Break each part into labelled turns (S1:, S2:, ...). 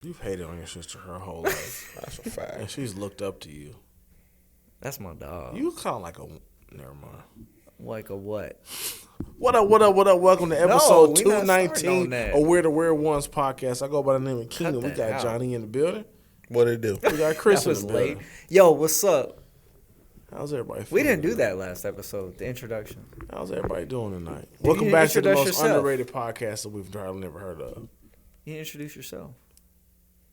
S1: You've hated on your sister her whole life.
S2: That's a fact.
S1: And she's looked up to you.
S3: That's my dog.
S1: You kind of like a... Never mind.
S3: Like a what?
S1: What up? Welcome to episode
S3: we not starting
S1: 219
S3: on that.
S1: of We're the Weird Ones podcast. I go by the name of Keenan. We
S3: that
S1: got
S3: out.
S1: Johnny in the building.
S2: What it do?
S1: We got Chris
S3: That
S1: in
S3: was
S1: the
S3: late.
S1: building.
S3: Yo, what's up?
S1: How's everybody feeling?
S3: We didn't do
S1: tonight?
S3: that last episode, the introduction.
S1: How's everybody doing tonight?
S3: you
S1: Welcome back to the
S3: introduce
S1: most
S3: yourself?
S1: underrated podcast that we've probably never heard of.
S3: You introduce yourself.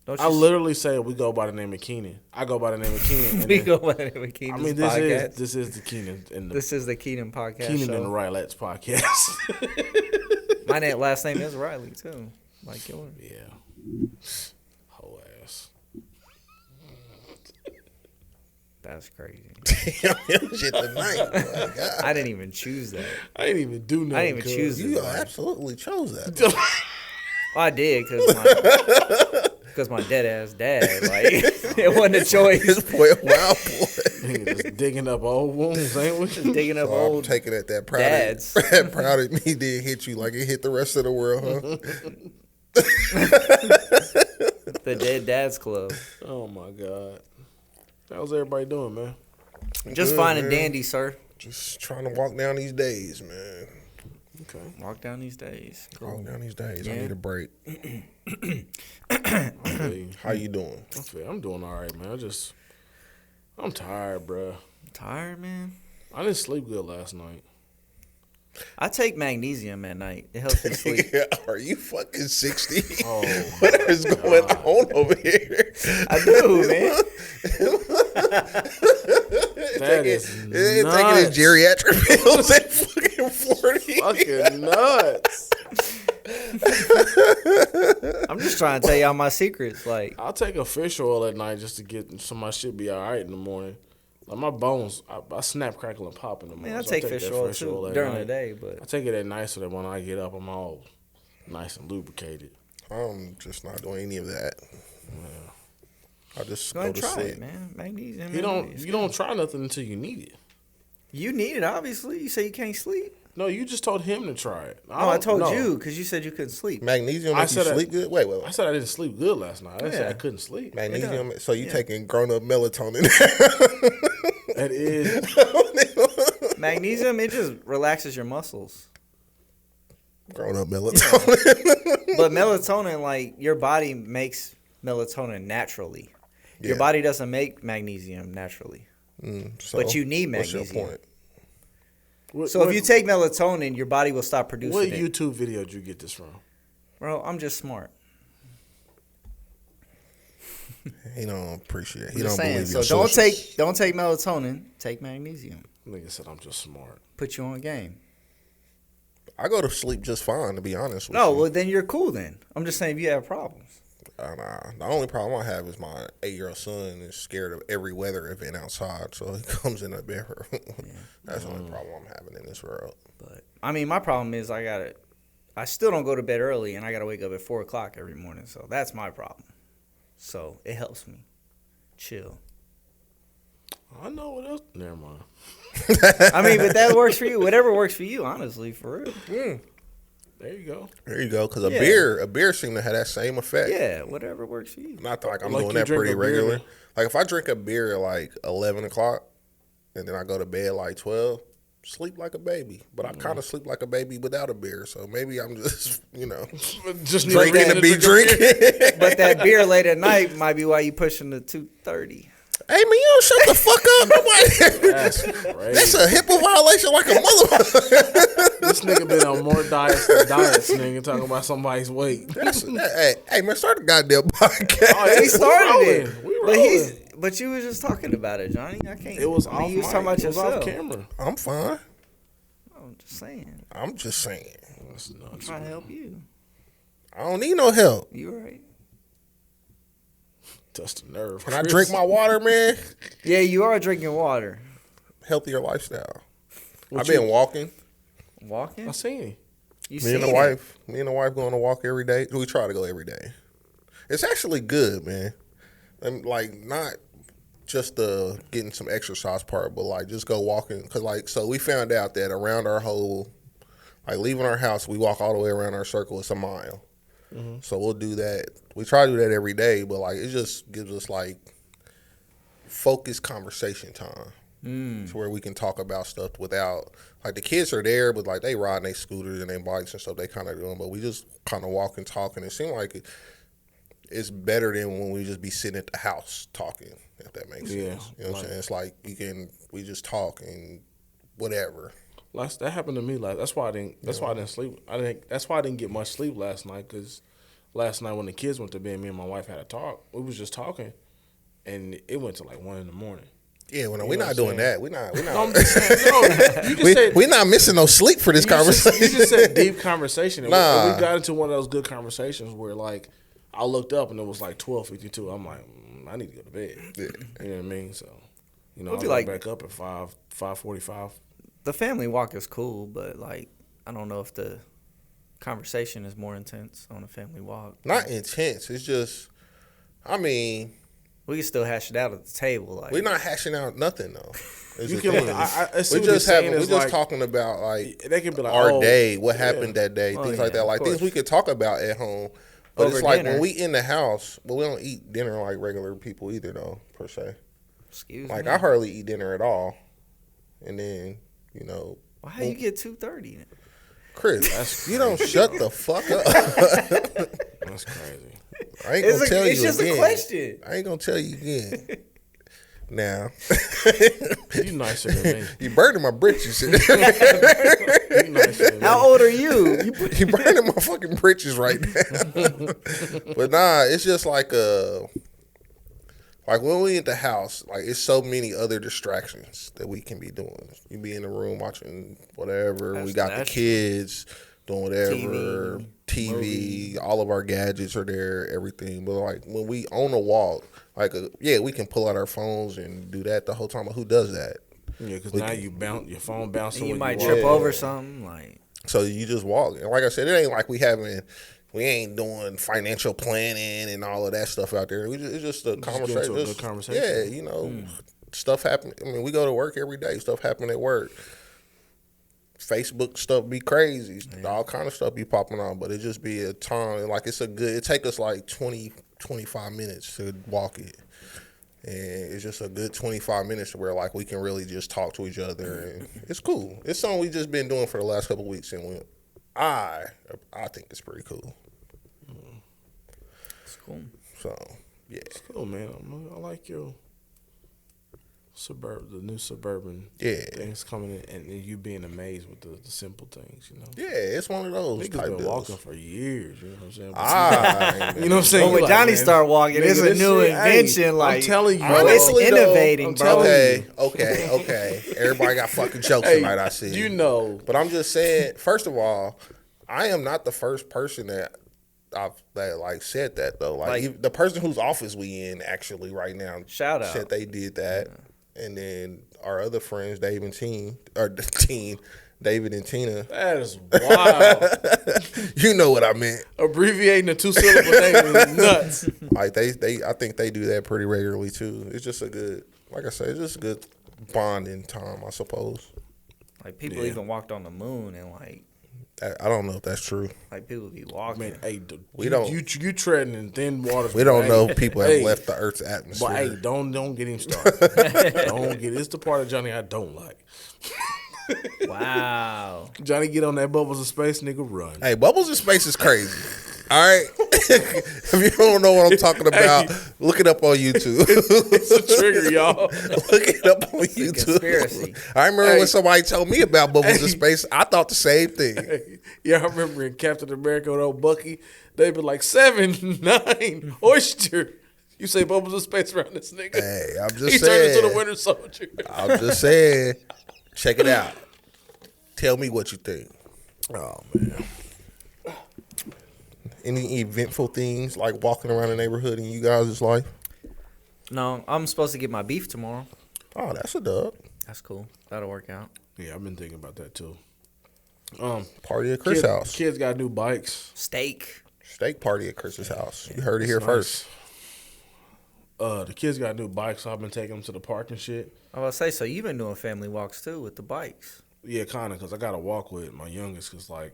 S3: Don't
S1: I literally say we go by the name of Keenan. I go by the name of Keenan. and
S3: we
S1: then-
S3: go by the name of Keenan's
S1: I mean,
S3: podcast.
S1: this is the Keenan and the
S3: This is the Keenan podcast
S1: Keenan
S3: show.
S1: and the Rilettes podcast.
S3: My last name is Riley, too. Like yours.
S1: Yeah. Whole ass.
S3: That's crazy.
S2: Shit tonight. Oh, God.
S3: I didn't even choose that.
S1: I didn't even do nothing.
S3: I didn't even choose
S2: You
S3: it.
S2: absolutely chose that.
S3: Well, I did because my dead ass dad. Like it wasn't a
S2: This
S3: choice.
S2: boy, a wild boy.
S1: Nigga just digging up old wounds, ain't we?
S3: Just digging up
S2: So I'm
S3: old
S2: taking it that proud
S3: dads.
S2: Of, that proud of me did hit you like it hit the rest of the world, huh?
S3: The Dead Dads Club.
S1: Oh my God. How's everybody doing, man?
S3: Just
S2: Good,
S3: fine and
S2: man.
S3: dandy, sir.
S2: Just trying to walk down these days, man.
S1: Okay.
S3: Walk down these days.
S2: Walk down these days. I
S3: Yeah.
S2: need a break.
S1: I feel you.
S2: How you doing?
S1: I'm doing all right, man. I'm tired, bruh.
S3: Tired, man.
S1: I didn't sleep good last night.
S3: I take magnesium at night. It helps me sleep.
S2: Are you fucking 60?
S1: Oh,
S2: What is going on over here?
S3: I do, man.
S1: that is
S2: Taking
S1: nuts.
S2: his geriatric pills at fucking 40.
S1: Fucking nuts.
S3: I'm just trying to tell y'all my secrets. Like,
S1: I'll take a fish oil at night just to get some of my shit be all right in the morning. Like my bones, I snap, crackle, and pop in the morning.
S3: man, I
S1: So
S3: take
S1: that
S3: fish oil too
S1: at
S3: during
S1: night.
S3: the day, but
S1: I take it at night so that when I get up, I'm all nice and lubricated.
S2: I'm just not doing any of that. I just
S3: go
S2: go
S3: ahead
S2: to
S3: and try
S2: sleep.
S3: it, man. Magnesium.
S1: You don't try nothing until you need it.
S3: You need it, obviously. You say you can't sleep.
S1: No, you just told him to try it.
S3: No, I
S1: don't
S3: told
S1: know.
S3: you because you said you couldn't sleep.
S2: Magnesium
S1: I
S2: makes you
S1: said
S2: sleep good? Wait.
S1: I said I didn't sleep good last night. I didn't say
S3: Yeah.
S1: I couldn't sleep.
S2: Magnesium.
S3: does.
S2: So you
S3: Yeah.
S2: taking grown-up melatonin.
S1: That is
S3: Magnesium, it just relaxes your muscles.
S2: Grown-up melatonin.
S3: But melatonin, like, your body makes melatonin naturally. Your
S2: Yeah.
S3: body doesn't make magnesium naturally.
S2: So,
S3: But you need
S2: what's
S3: magnesium.
S2: your point?
S3: So if you take melatonin, your body will stop producing
S1: what
S3: it.
S1: YouTube video did you get this from?
S3: Bro, I'm just smart.
S2: He don't appreciate. He
S3: I'm just
S2: don't
S3: saying.
S2: believe
S3: So
S2: your
S3: don't
S2: socials.
S3: take melatonin. Take magnesium.
S1: Nigga said I'm just smart.
S3: Put you on game.
S2: I go to sleep just fine, to be honest with
S3: No,
S2: you.
S3: well then you're cool then. I'm just saying if you have problems.
S2: Nah. The only problem I have is my 8-year-old son is scared of every weather event outside, so he comes in a bed. That's the only problem I'm having in this world.
S3: But I mean, my problem is I still don't go to bed early, and I gotta wake up at 4:00 every morning. So that's my problem. So it helps me chill.
S1: I know what else. Never mind.
S3: I mean, but that works for you. Whatever works for you, honestly, for real.
S1: There you go.
S2: There you go, because
S3: Yeah.
S2: a beer seemed to have that same effect.
S3: Yeah, whatever works for you.
S2: Not that, like I'm
S1: Like
S2: doing
S1: you
S2: that
S1: drink
S2: pretty
S1: a beer.
S2: regular. Like if I drink a beer at like 11 o'clock and then I go to bed like 12, sleep like a baby. But I kind of sleep like a baby without a beer. So maybe I'm just,
S1: Just
S2: drinking to be drinking.
S3: But that beer late at night might be why you pushing the 2:30.
S2: Hey man, you don't shut the fuck up. Nobody.
S1: That's crazy.
S2: That's a HIPAA violation like a motherfucker.
S1: This nigga been on more diets than diets, nigga, talking about somebody's weight.
S2: Hey man, start a goddamn podcast.
S1: Oh, yeah,
S3: He started it.
S1: We
S3: But
S1: rolling.
S3: but you was just talking about it, Johnny. I can't.
S1: It was
S3: I mean,
S1: off
S3: you was talking about
S1: mic. It was
S3: yourself.
S1: off camera.
S2: I'm fine.
S3: I'm just saying.
S2: I'm just saying.
S1: That's
S3: I'm
S1: nuts.
S3: trying to help you.
S2: I don't need no help.
S3: You right.
S1: Touch the nerve.
S2: When I drink my water, man,
S3: Yeah, you are drinking water.
S2: healthier lifestyle.
S1: What
S2: I've been
S1: you-
S2: walking.
S3: Walking?
S1: I seen.
S3: You
S2: Me and the
S3: seen
S2: wife go on a walk every day. We try to go every day. It's actually good, man. And like not just the getting some exercise part, but like just go walking. Cause like so we found out that around our whole, like leaving our house, we walk all the way around our circle. It's a mile. So we'll do that. We try to do that every day, but like it just gives us like focused conversation time. To where we can talk about stuff without, like, the kids are there, but like they riding their scooters and their bikes and stuff they kind of doing, but we just kind of walk and talk, and it seems like it's better than when we just be sitting at the house talking, if that makes sense. You know what I'm saying? It's like we just talk and whatever.
S1: Like, that happened to me. Like, that's why I didn't sleep. That's why I didn't get much sleep last night, because last night when the kids went to bed, me and my wife had a talk. We was just talking, and it went to like 1 in the morning.
S2: Yeah, we're not doing that. We're not.
S1: No, I'm just saying, no, you just said,
S2: we're not missing no sleep for this conversation.
S1: You just said deep conversation. And
S2: Nah.
S1: we got into one of those good conversations where, like, I looked up and it was like 12:52. I'm like, I need to go to bed.
S2: Yeah.
S1: You know what I mean? So, I
S3: It'd be
S1: got
S3: like-
S1: back up at 5:45.
S3: The family walk is cool, but like I don't know if the conversation is more intense on a family walk.
S2: Not intense. It's just, I mean,
S3: We can still hash it out at the table. Like
S2: we're not hashing out nothing though.
S1: You can. I see
S2: We're
S1: what you're
S2: just
S1: saying.
S2: we're
S1: Is
S2: just
S1: like,
S2: talking about like
S1: they can be like
S2: our day, what happened that day,
S3: Oh,
S2: things
S3: yeah,
S2: like that,
S3: of
S2: like things
S3: course.
S2: we could talk about at home. But
S3: Over
S2: it's like
S3: dinner.
S2: when we in the house, but we don't eat dinner like regular people either, though, per se.
S3: Excuse
S2: Like
S3: me.
S2: I hardly eat dinner at all, and then
S3: Well, how you get 2:30?
S2: Chris, you don't shut the fuck up.
S1: That's crazy.
S2: I ain't gonna tell you
S3: It's just
S2: again.
S3: a question.
S2: I ain't gonna tell you again. Now,
S1: You nicer than me.
S2: you burning my britches.
S1: You nicer than me.
S3: How old are you?
S2: You burning my fucking britches right now. But nah, it's just like when we at the house, like it's so many other distractions that we can be doing. You be in the room watching whatever. We got the
S3: That's
S2: kids doing whatever. TV,
S3: movie.
S2: all of our gadgets are there, everything. But like when we on a walk, like we can pull out our phones and do that the whole time. But who does that?
S1: Yeah, because now your phone bouncing.
S3: And you
S1: when
S3: might
S1: walk.
S3: trip over something. Like
S2: So you just walk. And like I said, it ain't like we ain't doing financial planning and all of that stuff out there. It's just a conversation.
S1: into a good conversation.
S2: Yeah, stuff happen. I mean, we go to work every day. Stuff happen at work. Facebook stuff be crazy. All kind of stuff be popping on. But it just be a time. Like it take us like 20, 25 minutes to walk it. And it's just a good 25 minutes where like we can really just talk to each other. And it's cool. It's something we just been doing for the last couple of weeks. And I think it's pretty cool.
S3: it's cool.
S2: So, yeah.
S1: It's cool, man. I like your the new suburban
S2: Yeah.
S1: things coming in, and you being amazed with the simple things, you know.
S2: Yeah, it's one of those
S1: Niggas
S2: type
S1: been
S2: deals.
S1: walking for years, you know what I'm saying?
S2: You
S1: You know what I'm saying?
S3: But when
S1: You
S3: Johnny
S1: man,
S3: start walking,
S1: nigga,
S3: it's a
S1: this
S3: new
S1: shit,
S3: invention.
S1: hey,
S3: like
S1: I'm telling you,
S3: bro, it's
S2: Honestly, though,
S3: innovating,
S1: I'm
S3: bro.
S1: telling
S2: Okay. Everybody got fucking jokes
S1: Hey,
S2: tonight, I see.
S1: you know.
S2: But I'm just saying, first of all, I am not the first person that said that though. Like the person whose office we in actually right now
S3: Shout out.
S2: said they did that. And then our other friends, David and Tina.
S1: That is wild.
S2: You know what I meant.
S1: Abbreviating a 2-syllable name is nuts.
S2: Like I think they do that pretty regularly too. It's just a good, like I said, it's just a good bonding time, I suppose.
S3: Like people even walked on the moon, and like
S2: I don't know if that's true.
S3: people be walking.
S1: Man, hey,
S2: We don't-
S1: You treading in thin waters.
S2: We don't
S1: hey,
S2: know if people have
S1: hey,
S2: left the Earth's atmosphere.
S1: But hey, don't get him started. It's the part of Johnny I don't like.
S3: Wow.
S1: Johnny get on that Bubbles of Space, nigga, run.
S2: Hey, Bubbles in Space is crazy. All right? If you don't know what I'm talking about, look it up on YouTube.
S1: It's a trigger, y'all.
S2: Look it up on YouTube.
S3: conspiracy.
S2: I remember
S1: Hey.
S2: when somebody told me about Bubbles in Space, I thought the same thing.
S1: Yeah, I remember in Captain America with old Bucky, they be like 7, 9, oyster. You say Bubbles of Space around this nigga.
S2: Hey, I'm just
S1: He turned
S2: saying.
S1: into the Winter Soldier.
S2: I'm just saying. Check it out. Tell me what you think.
S1: Oh, man.
S2: Any eventful things like walking around the neighborhood in you guys' life?
S3: No, I'm supposed to get my beef tomorrow.
S2: Oh, that's a dub.
S3: That's cool. That'll work out.
S1: Yeah, I've been thinking about that, too.
S2: Party at Chris' house.
S1: Kids got new bikes.
S3: Steak.
S2: Steak party at Chris's house. You heard it here
S1: Nice.
S2: first.
S1: The kids got new bikes, so I've been taking them to the park and shit.
S3: I was gonna say, so you've been doing family walks too with the bikes.
S1: Yeah, kind of, because I got to walk with my youngest, because, like,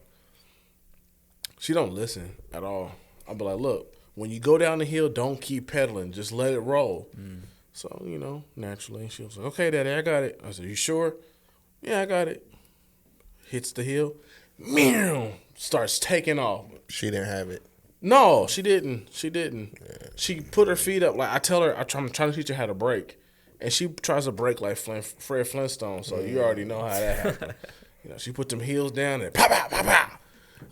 S1: She don't listen at all. I'll be like, look, when you go down the hill, don't keep pedaling. Just let it roll. So, naturally, she was like, okay, Daddy, I got it. I said, you sure? Yeah, I got it. Hits the hill. Meow. Starts taking off.
S2: She didn't have it.
S1: No, she didn't. Yeah. She put her feet up. Like, I tell her, I'm trying to teach her how to brake. And she tries to brake like Fred Flintstone. So you already know how that happened. She put them heels down and pow, pow, pow, pow.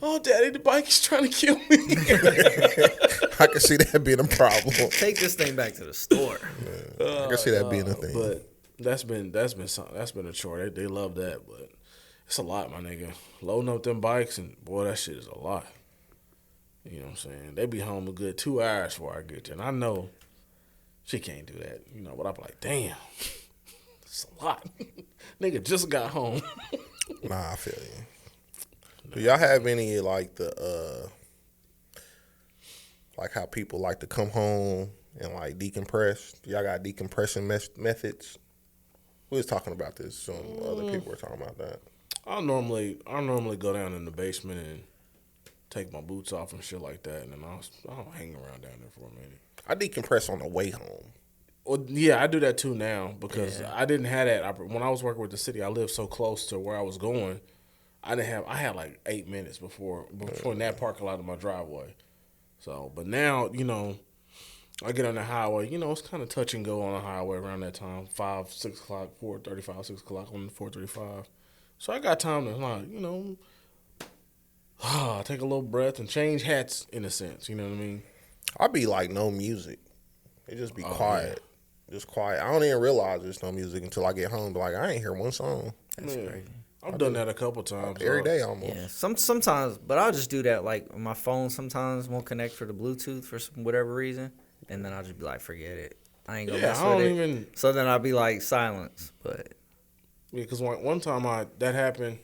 S1: Oh, Daddy, the bike is trying to kill me.
S2: I can see that being a problem.
S3: Take this thing back to the store.
S2: I can see that being a thing.
S1: But that's been a chore. They love that, but it's a lot, my nigga. Loading up them bikes and boy, that shit is a lot. You know what I'm saying? They be home a good 2 hours before I get there, and I know she can't do that. But I'm like, damn, it's a lot. Nigga just got home.
S2: Nah, I feel you. Do y'all have any like the like how people like to come home and like decompress? Y'all got decompression methods? We was talking about this. Some other people were talking about that.
S1: I normally go down in the basement and take my boots off and shit like that, and then I'll hang around down there for a minute.
S2: I decompress on the way home.
S1: Well, yeah, I do that too now because I didn't have that. When I was working with the city, I lived so close to where I was going. I had like 8 minutes before that parking lot of my driveway. So, but now, I get on the highway. It's kind of touch and go on the highway around that time, 5, 6 o'clock, 4:35, 6 o'clock on the 4:35. So I got time to, take a little breath and change hats in a sense. You know what I mean?
S2: I be like no music. It just be quiet. Yeah. Just quiet. I don't even realize there's no music until I get home. Be like, I ain't hear one song.
S3: That's crazy.
S1: I've done that a couple times.
S2: Every day almost.
S3: Yeah, sometimes, but I'll just do that. Like my phone sometimes won't connect for the Bluetooth for whatever reason, and then I'll just be like, forget it. I ain't gonna mess with it. So then I'll be like silence. But
S1: because one time that happened,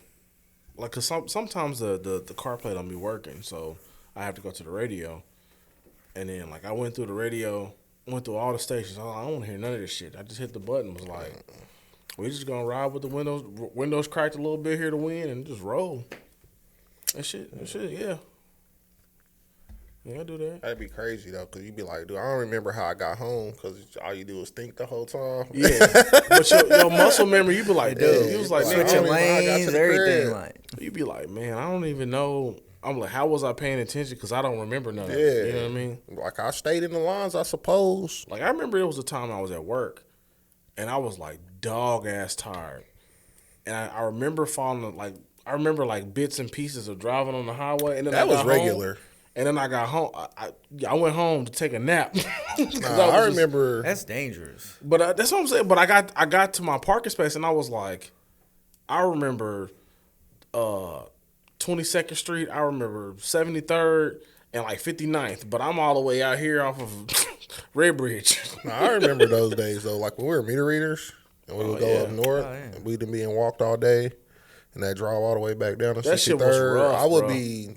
S1: like, cause sometimes the CarPlay don't be working, so I have to go to the radio, and then like I went through the radio, went through all the stations. I don't want to hear none of this shit. I just hit the button. Was like, we just gonna ride with the windows cracked a little bit here to win and just roll. That shit, yeah. Yeah, I do that.
S2: That'd be crazy though, cause you'd be like, dude, I don't remember how I got home, cause all you do is think the whole time.
S1: Yeah, but your muscle memory, you be like, dude, you was like,
S3: switching lanes, everything. Like,
S1: you be like, man, I don't even know. I'm like, how was I paying attention? Because I don't remember none of it. You know what I mean?
S2: Like, I stayed in the lines, I suppose.
S1: Like, I remember it was a time I was at work, and I was like dog-ass tired. And I remember like bits and pieces of driving on the highway. And then
S2: that was regular.
S1: Home, and then I got home. I went home to take a nap.
S2: I remember.
S3: That's dangerous.
S1: But that's what I'm saying. But I got to my parking space, and I was like, I remember 22nd Street. I remember 73rd and like 59th. But I'm all the way out here off of Redbridge.
S2: I remember those days though. Like when we were meter readers and we would go up north, and we'd be being walked all day, and that drive all the way back down to 63rd.
S1: That shit was rough.
S2: I would be.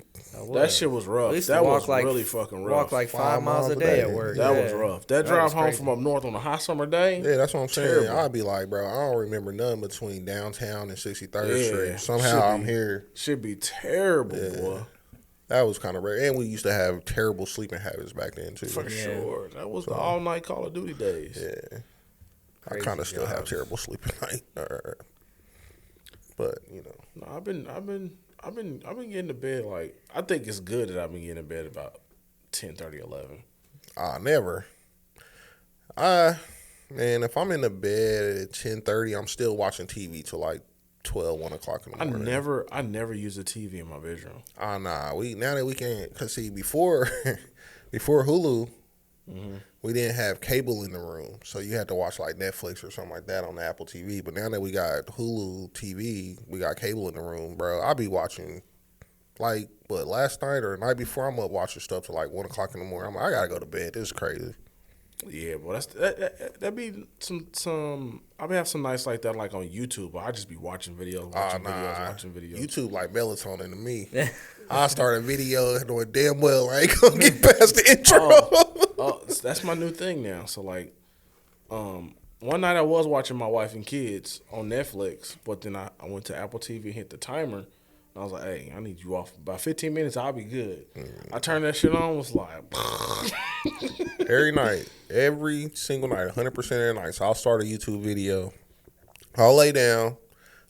S1: That shit was rough. That was really fucking rough.
S3: Walk like 5 miles a day at work.
S1: That was rough. That drive home from up north on a hot summer day.
S2: Yeah, that's what I'm saying. I'd be like, bro, I don't remember nothing between downtown and 63rd Street. Somehow I'm here.
S1: Should be terrible, boy.
S2: That was kind of rare. And we used to have terrible sleeping habits back then, too.
S1: For sure. That was the all-night Call of Duty days.
S2: Yeah. I kind of still have terrible sleep at night. But,
S1: No, I've been getting to bed, like, I think it's good that I've been getting to bed about 10:30, 11.
S2: Never. Man, if I'm in the bed at 10:30, I'm still watching TV till like 12, 1 o'clock in the morning.
S1: I never use a TV in my bedroom.
S2: Nah. Now that we can't, cause see before Hulu, we didn't have cable in the room, so you had to watch like Netflix or something like that on the Apple TV. But now that we got Hulu TV, we got cable in the room, bro. I'll be watching like last night or the night before. I'm up watching stuff till like 1 o'clock in the morning. I'm like, I gotta go to bed. This is crazy.
S1: Yeah, but that'd be some. I be have some nights like that, like on YouTube. But I just be watching videos, watching videos.
S2: YouTube like melatonin to me. I start a video knowing damn well I ain't gonna get past the intro.
S1: That's my new thing now. So like, one night I was watching My Wife and Kids on Netflix, but then I went to Apple TV and hit the timer. I was like, hey, I need you off. By 15 minutes, I'll be good. I turned that shit on, was like...
S2: Every night. Every single night. 100% of the night. So I'll start a YouTube video. I'll lay down.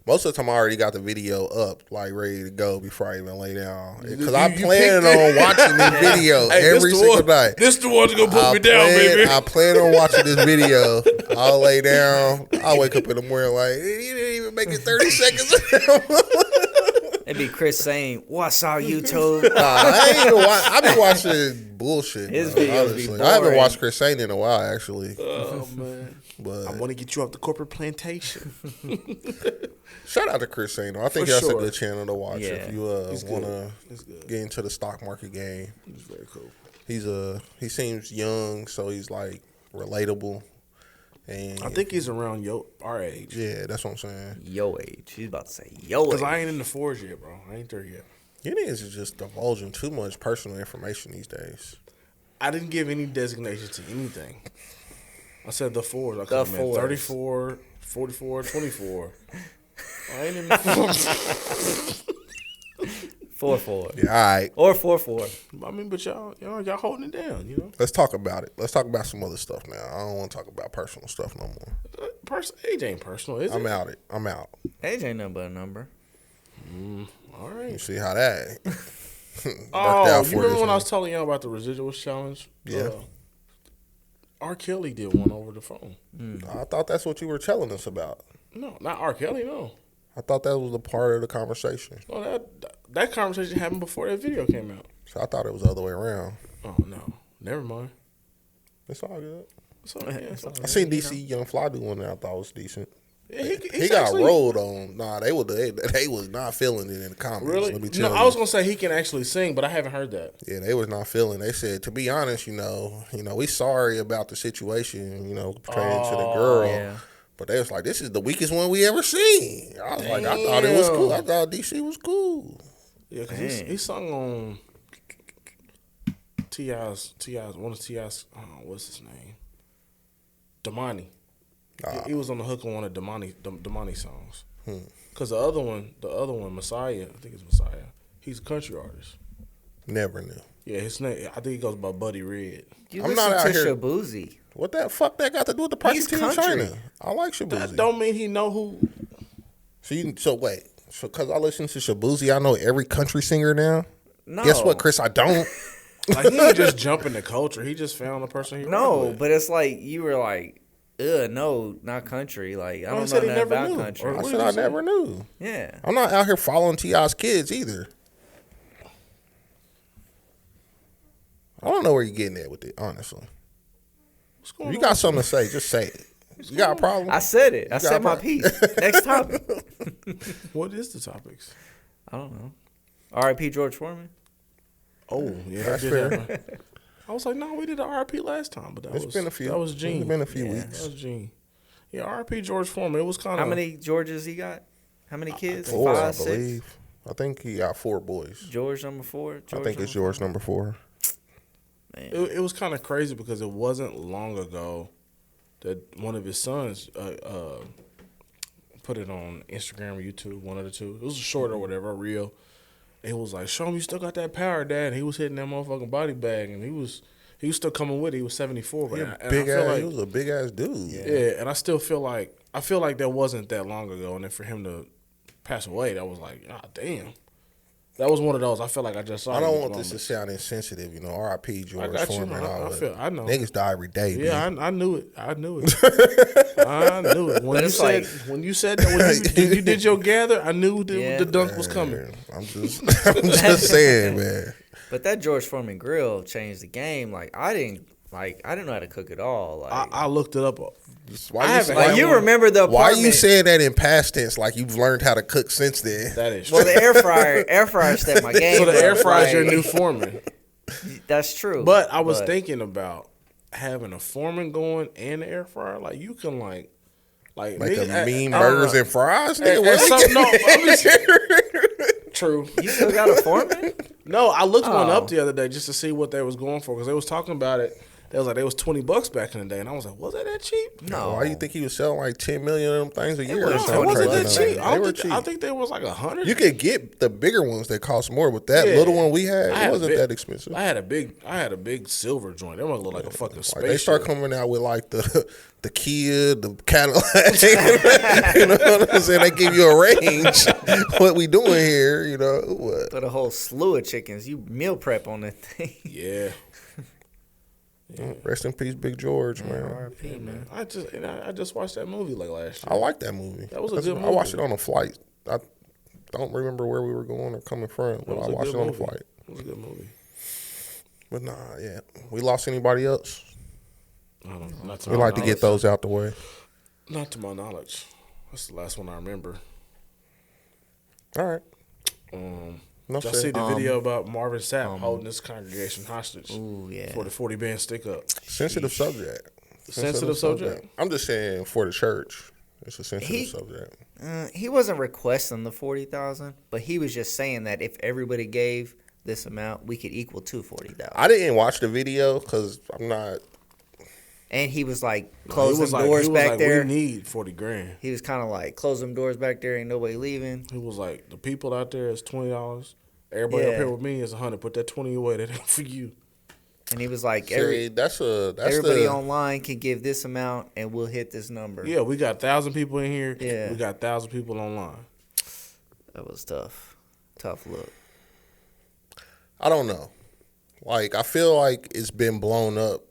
S2: Most of the time, I already got the video up, like, ready to go before I even lay down. Because I plan on watching this video every single night.
S1: This the one that's going to put me down, baby.
S2: I plan on watching this video. I'll lay down. I'll wake up in the morning like, you didn't even make it 30 seconds.
S3: It'd be Chris saying, "What's up, YouTube?"
S2: I've been watching bullshit.
S3: His videos be boring.
S2: I haven't watched Chris Saint in a while, actually.
S1: Oh, man.
S2: But
S1: I want to get you off the corporate plantation.
S2: Shout out to Chris Saint. I think that's a good channel to watch if you want to get into the stock market game.
S1: He's very cool.
S2: He seems young, so he's like relatable. And
S1: I think he's around our age.
S2: Yeah, that's what I'm saying.
S3: Yo age. He's about to say yo age.
S1: Because I ain't in the fours yet, bro. I ain't there yet.
S2: You niggas is just divulging too much personal information these days.
S1: I didn't give any designation to anything. I said the fours. I could have meant 34, 44, 24. I ain't in the fours.
S3: 4-4.
S2: Yeah, all right.
S3: Or 4-4.
S1: I mean, but y'all holding it down, you know?
S2: Let's talk about it. Let's talk about some other stuff now. I don't want to talk about personal stuff no more.
S1: Age ain't personal, is it?
S2: I'm out.
S3: Age ain't nothing but a number.
S1: All right.
S2: You see how that
S1: Oh, you remember when I was telling y'all about the residuals challenge?
S2: Yeah.
S1: R. Kelly did one over the phone.
S2: I thought that's what you were telling us about.
S1: No, not R. Kelly, no.
S2: I thought that was a part of the conversation.
S1: No, that conversation happened before that video came out.
S2: So I thought it was the other way around.
S1: Oh, no. Never mind.
S2: It's all good.
S1: It's all good.
S2: I seen DC Young Fly do one that I thought was decent.
S1: Yeah,
S2: he got rolled on. Nah, they was not feeling it in the comments.
S1: Really?
S2: Let me tell you.
S1: I was gonna say he can actually sing, but I haven't heard that.
S2: Yeah, they was not feeling. They said, to be honest, we sorry about the situation, pertaining to the girl.
S3: Yeah.
S2: But they was like, this is the weakest one we ever seen. I was like, I thought it was cool. I thought DC was cool.
S1: Yeah, because he sung on T.I.'s, one of T.I.'s, what's his name? Damani. He was on the hook on one of Damani songs. Because the other one, Messiah, I think it's Messiah, he's a country artist.
S2: Never knew.
S1: Yeah, his name, I think he goes by Buddy Red.
S3: I'm not out here. Shabuzi.
S2: What that fuck that got to do with the Perky Team in China? I like Shabuzi.
S1: That don't mean he know who.
S2: So wait. So because I listen to Shabuzi, I know every country singer now?
S3: No.
S2: Guess what, Chris? I don't.
S1: Like, he didn't just jump in the culture. He just found the person he rocked with.
S3: But it's like, you were like, no, not country. Like, I don't know nothing about country.
S2: I said I never knew.
S3: Yeah.
S2: I'm not out here following T.I.'s kids either. I don't know where you're getting at with it, honestly. What's going on? You got something to say, just say it. You got a problem?
S3: I said it. I said my piece. Next topic.
S1: What is the topics?
S3: I don't know. R.I.P. George Foreman.
S1: Oh, yeah, that's fair. I was like, no, we did the R.I.P. last time, but that
S2: been a few.
S1: That was Gene.
S2: It's been a few weeks.
S1: That was Gene. Yeah, R.I.P. George Foreman. It was kind of.
S3: How many Georges he got? How many kids?
S2: 4,
S3: 5,
S2: I
S3: 6?
S2: believe. I think he got 4 boys.
S3: George number 4.
S2: I think it's George number 4.
S3: Man.
S1: It was kind of crazy because it wasn't long ago that one of his sons put it on Instagram or YouTube, one of the two. It was a short or whatever, a reel. It was like, show him you still got that power, Dad. And he was hitting that motherfucking body bag, and he was still coming with it. He was 74, but
S2: he was a big ass dude.
S1: Yeah, and I feel like that wasn't that long ago, and then for him to pass away, that was like, ah, damn. That was one of those. I feel like I just saw.
S2: I don't want this to sound insensitive, R.I.P. George Foreman.
S1: I know.
S2: Niggas die every day.
S1: Yeah, I knew it. I knew it. When you said that, when you did your gather, I knew the dunk was coming.
S2: I'm just saying, man.
S3: But that George Foreman Grill changed the game. Like I didn't know how to cook at all. Like
S1: I looked it up.
S3: You remember the apartment.
S2: Why you saying that in past tense? Like you've learned how to cook since then.
S1: That is true.
S3: Well, the air fryer stepped my game.
S1: So the air fryer is your new foreman.
S3: That's true.
S1: But I was thinking about having a foreman going and the air fryer. Like you can like
S2: a mean burgers and fries.
S1: True.
S3: You still got a foreman?
S1: No, I looked one up the other day just to see what they was going for because they was talking about it. They was $20 back in the day, and I was like, was that cheap?
S3: No.
S2: Why do you think he was selling like 10 million of them things a year?
S1: It wasn't that cheap. I think they was like 100.
S2: You could get the bigger ones that cost more, but that little one we had, it wasn't that expensive.
S1: I had a big silver joint. That one looked like a fucking spaceship.
S2: They start coming out with like the Kia, the Cadillac. You know what I'm saying? They give you a range. What we doing here? You know what?
S3: But a whole slew of chickens. You meal prep on that thing.
S1: Yeah.
S2: Rest in peace, Big George, man.
S3: R.I.P. man.
S1: I just watched that movie like last year.
S2: I like that movie.
S1: That was a good movie.
S2: I watched it on a flight. I don't remember where we were going or coming from, but I watched it on the flight.
S1: It was a good movie.
S2: But nah, yeah. We lost anybody else?
S1: I don't know.
S2: We like to get those out the way.
S1: Not to my knowledge. That's the last one I remember.
S2: All right.
S1: Did y'all see the video about Marvin Sapp holding this congregation hostage?
S3: Ooh, yeah.
S1: For the 40 band stick up.
S2: Sensitive subject.
S1: Sensitive subject?
S2: I'm just saying for the church. It's a sensitive subject.
S3: He wasn't requesting the 40,000, but he was just saying that if everybody gave this amount, we could equal to 40,000.
S2: I didn't watch the video because I'm not.
S3: And he was like closing doors back there.
S1: We need 40 grand.
S3: He was kind of like close them doors back there. Ain't nobody leaving.
S1: He was like, the people out there is $20. Everybody up here with me is 100. Put that 20 away. That ain't for you.
S3: And he was like,
S2: everybody
S3: online can give this amount and we'll hit this number.
S1: Yeah, we got 1,000 people in here.
S3: Yeah.
S1: We got 1,000 people online.
S3: That was tough. Tough look.
S2: I don't know. Like, I feel like it's been blown up.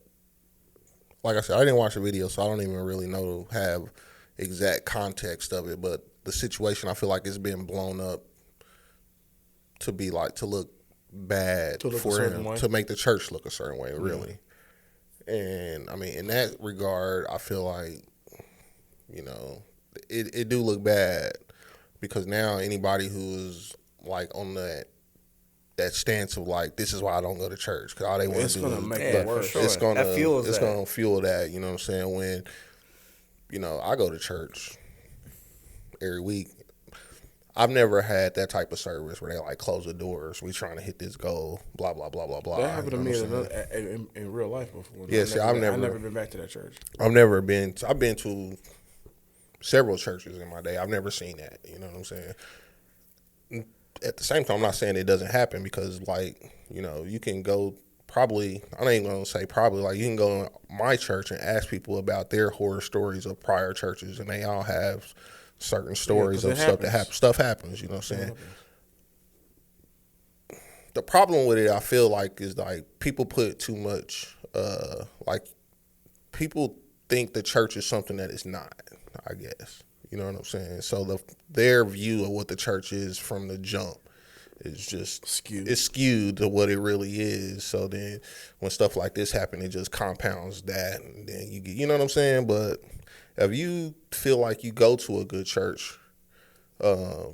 S2: Like I said, I didn't watch the video, so I don't even really have exact context of it. But the situation, I feel like it's been blown up to be like, to look bad for him, to make the church look a certain way, really. And I mean, in that regard, I feel like, you know, it do look bad because now anybody who's like on that stance of like, this is why I don't go to church, because all they want to do is make it worse. Sure. It's gonna fuel that. You know what I'm saying? When, you know, I go to church every week. I've never had that type of service where they like close the doors. We trying to hit this goal. Blah blah blah blah blah.
S1: That happened to me in real life before.
S2: Yeah, I've never
S1: been back to that church.
S2: I've been to several churches in my day. I've never seen that. You know what I'm saying? At the same time, I'm not saying it doesn't happen because, like, you know, you can go probably, I ain't going to say probably, like, you can go to my church and ask people about their horror stories of prior churches, and they all have certain stories of stuff that happens. Stuff happens, you know what I'm saying? The problem with it, I feel like, is, like, people put too much, like, people think the church is something that it's not, I guess. You know what I'm saying? So their view of what the church is from the jump is just skewed. It's skewed to what it really is. So then when stuff like this happen, it just compounds that, and then you get, you know what I'm saying? But if you feel like you go to a good church, you know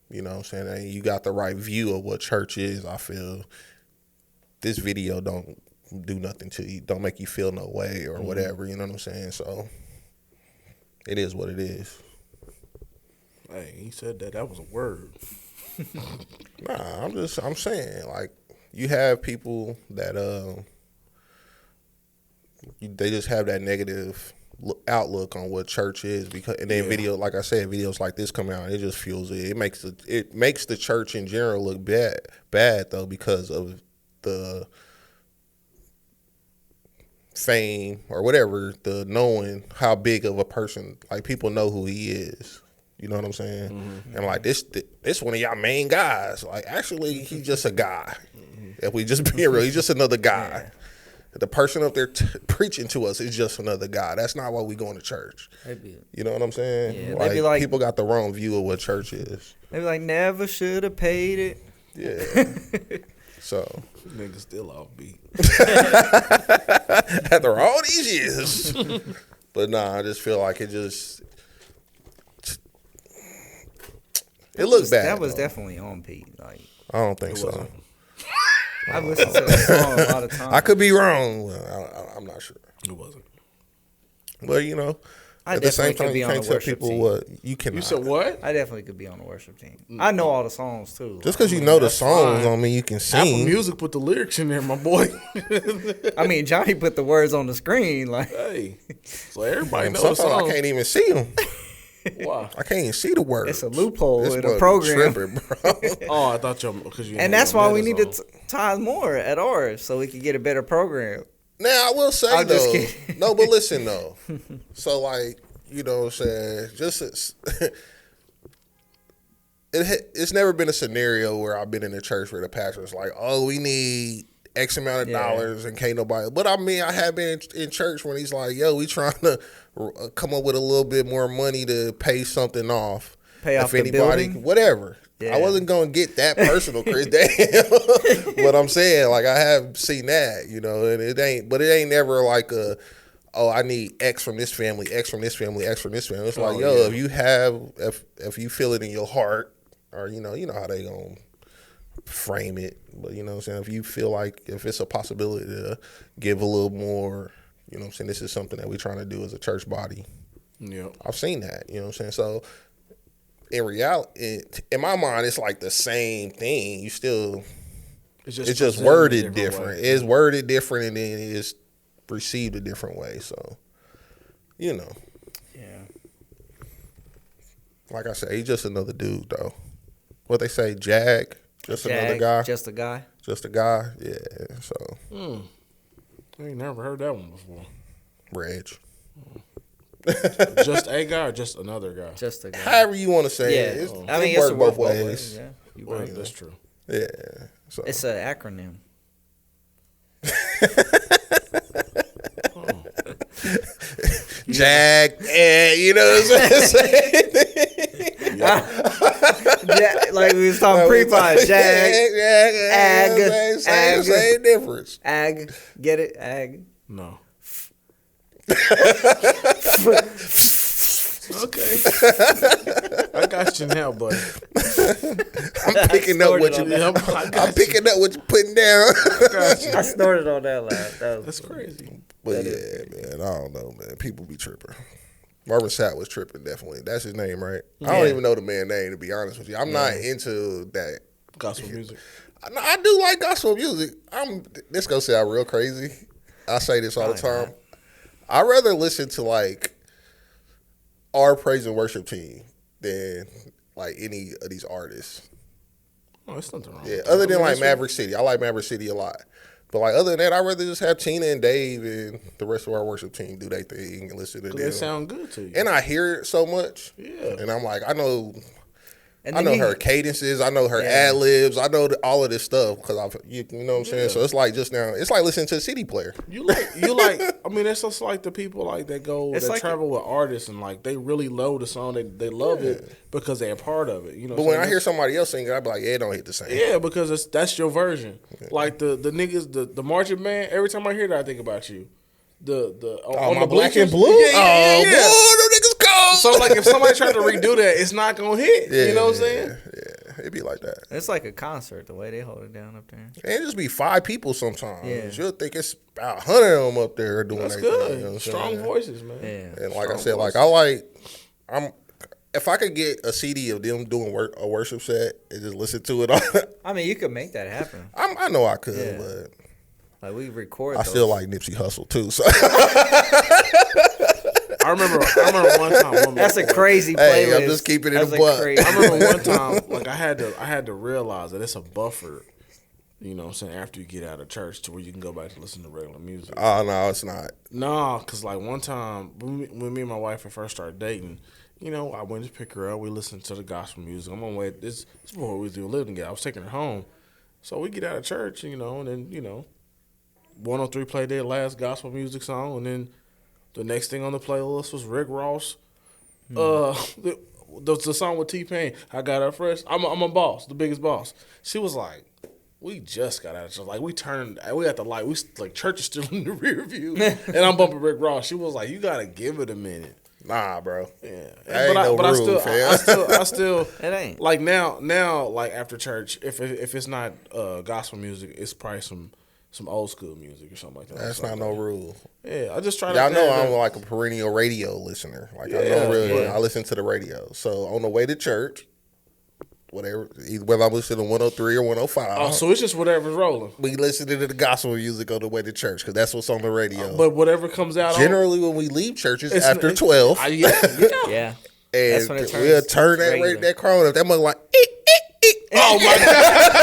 S2: what I'm saying, and you got the right view of what church is, I feel this video don't do nothing to you, don't make you feel no way or whatever, you know what I'm saying? So it is what it is.
S1: Hey, he said that was a word.
S2: Nah, I'm saying, like, you have people that they just have that negative outlook on what church is, because, and then like I said, videos like this come out and it just fuels it. It makes the church in general look bad though, because of the fame or whatever, the knowing how big of a person, like, people know who he is. You know what I'm saying? Mm-hmm. And like this one of y'all main guys. Like, actually, he's just a guy. Mm-hmm. If we just be real, he's just another guy. Yeah. The person up there preaching to us is just another guy. That's not why we going to church. You know what I'm saying? Yeah, like, people got the wrong view of what church is.
S3: They be like, never should have paid it.
S2: Yeah. So
S1: niggas still off beat
S2: after all these years. But nah, I just feel like it looked bad.
S3: That was definitely on Pete. Like,
S2: I don't think so.
S3: I've listened to that song a lot of times.
S2: I could be wrong. I'm not sure.
S1: It wasn't.
S2: But, you know, At the same time, you can't tell people what you cannot.
S1: You said what?
S3: I definitely could be on the worship team. I know all the songs too.
S2: Just because you know the songs don't mean you can sing.
S1: Apple Music put the lyrics in there, my boy.
S3: I mean, Johnny put the words on the screen. Like,
S1: hey, so everybody knows the
S2: songs. I can't even see them.
S1: Why?
S2: I can't even see the words.
S3: It's a loophole in the program.
S2: Tripping, bro.
S1: Oh, I thought because you.
S3: And that's why we need to tithe more at ours so we can get a better program.
S2: Now I will say though, no, but listen though. So like, you know what I'm saying? It's never been a scenario where I've been in a church where the pastor's like, "Oh, we need X amount of dollars," and can't nobody. But I mean, I have been in church when he's like, "Yo, we trying to come up with a little bit more money to pay something off,
S3: pay off the building,
S2: whatever." Yeah. I wasn't gonna get that personal, Chris. Damn. But I'm saying, like, I have seen that, you know, and it ain't never like I need X from this family, X from this family, X from this family. It's like, if you feel it in your heart, or you know how they gonna frame it, but you know what I'm saying, if you feel like if it's a possibility to give a little more, you know what I'm saying, this is something that we're trying to do as a church body.
S1: Yeah,
S2: I've seen that, you know what I'm saying, so. In reality, in my mind, it's like the same thing. It's just worded different. It's worded different, and then it's received a different way. So, you know.
S3: Yeah.
S2: Like I said, he's just another dude, though. What they say, another guy.
S3: Just a guy.
S2: Just a guy. Yeah. So.
S1: I ain't never heard that one before.
S2: Reg.
S1: Just a guy or just another guy?
S3: Just a guy.
S2: However you want to say it.
S3: I mean, it's both ways.
S1: Yeah, right, that's true.
S2: Yeah. So.
S3: It's an acronym.
S2: Jag, you know what I'm saying?
S3: Like we was talking pre-pod. Jag, ag,
S2: same difference.
S3: Ag, get it? Ag.
S1: No.
S2: Okay.
S1: I got you now, buddy.
S2: I'm picking up what you're putting down.
S3: I snorted on that laugh.
S1: That's crazy.
S2: But man, I don't know, man. People be tripping. Marvin Sapp was tripping, definitely. That's his name, right? Yeah. I don't even know the man's name, to be honest with you. I'm not into that.
S1: Gospel music.
S2: I do like gospel music. This gonna sound real crazy. I say this all the time. I'd rather listen to like our praise and worship team than like any of these artists.
S1: Oh, there's nothing wrong.
S2: Yeah, other than like Maverick City. I like Maverick City a lot. But like other than that, I'd rather just have Tina and Dave and the rest of our worship team do their thing and listen to them.
S1: They sound good to you.
S2: And I hear it so much.
S1: Yeah.
S2: And I'm like, I know her cadences. I know her ad libs. I know all of this stuff because you know what I'm saying. So it's like just now. It's like listening to a CD player.
S1: You like. I mean, it's just like the people like that travel with artists and like they really love the song. They love it because they're a part of it. You know. But
S2: when I hear somebody else sing it, I be like, yeah, it don't hit the same.
S1: Yeah, because that's your version. Yeah. Like the niggas, the marching band. Every time I hear that, I think about you. On
S2: my
S1: the
S2: black and blue.
S1: Yeah.
S2: Boy, them niggas cold.
S1: So like if somebody tried to redo that, it's not gonna hit.
S2: Yeah,
S1: you know what I'm saying?
S2: Yeah, it'd be like that.
S3: It's like a concert the way they hold it down up there.
S2: And it just be 5 people sometimes.
S3: Yeah.
S2: You'll think it's about 100 of them up there doing that.
S1: That's good.
S2: You know
S1: Strong voices, man.
S2: Yeah. And like I said, voices. If I could get a CD of them doing a worship set and just listen to it all.
S3: I mean, you could make that happen.
S2: I know I could, but.
S3: Like we record.
S2: I still like Nipsey Hussle too. So.
S1: I remember one time.
S3: That's a crazy playlist.
S2: Hey, I'm just keeping it a buck.
S1: I remember one time, like I had to realize that it's a buffer. You know what I'm saying? After you get out of church to where you can go back to listen to regular music.
S2: Oh no, it's not.
S1: No, because like one time when me and my wife had first started dating, you know, I went to pick her up. We listened to the gospel music. I'm on my way. This before we were living together. I was taking her home, so we get out of church, you know, and then 103 played their last gospel music song, and then the next thing on the playlist was Rick Ross. The song with T-Pain, I Got Up Fresh. I'm a boss, the biggest boss. She was like, we just got out of church. Like, we at the light. Church is still in the rear view, and I'm bumping Rick Ross. She was like, you got to give it a minute.
S2: Nah, bro.
S1: Yeah.
S2: I
S1: still
S3: it ain't.
S1: Like now, like after church, if it's not gospel music, it's probably some some old school music or something like that.
S2: That's not no rule.
S1: Yeah, I just try to.
S2: Y'all know I'm like a perennial radio listener. Like I know really, I listen to the radio. So on the way to church, whatever, whether I'm listening to 103 or 105.
S1: Oh, so it's just whatever's rolling.
S2: We listen to the gospel music on the way to church because that's what's on the radio.
S1: But whatever comes out.
S2: Generally, when we leave churches after 12.
S3: Yeah.
S2: And
S3: that's when it turns
S2: we'll turn that crowd up. That mother like,
S1: oh my
S2: God.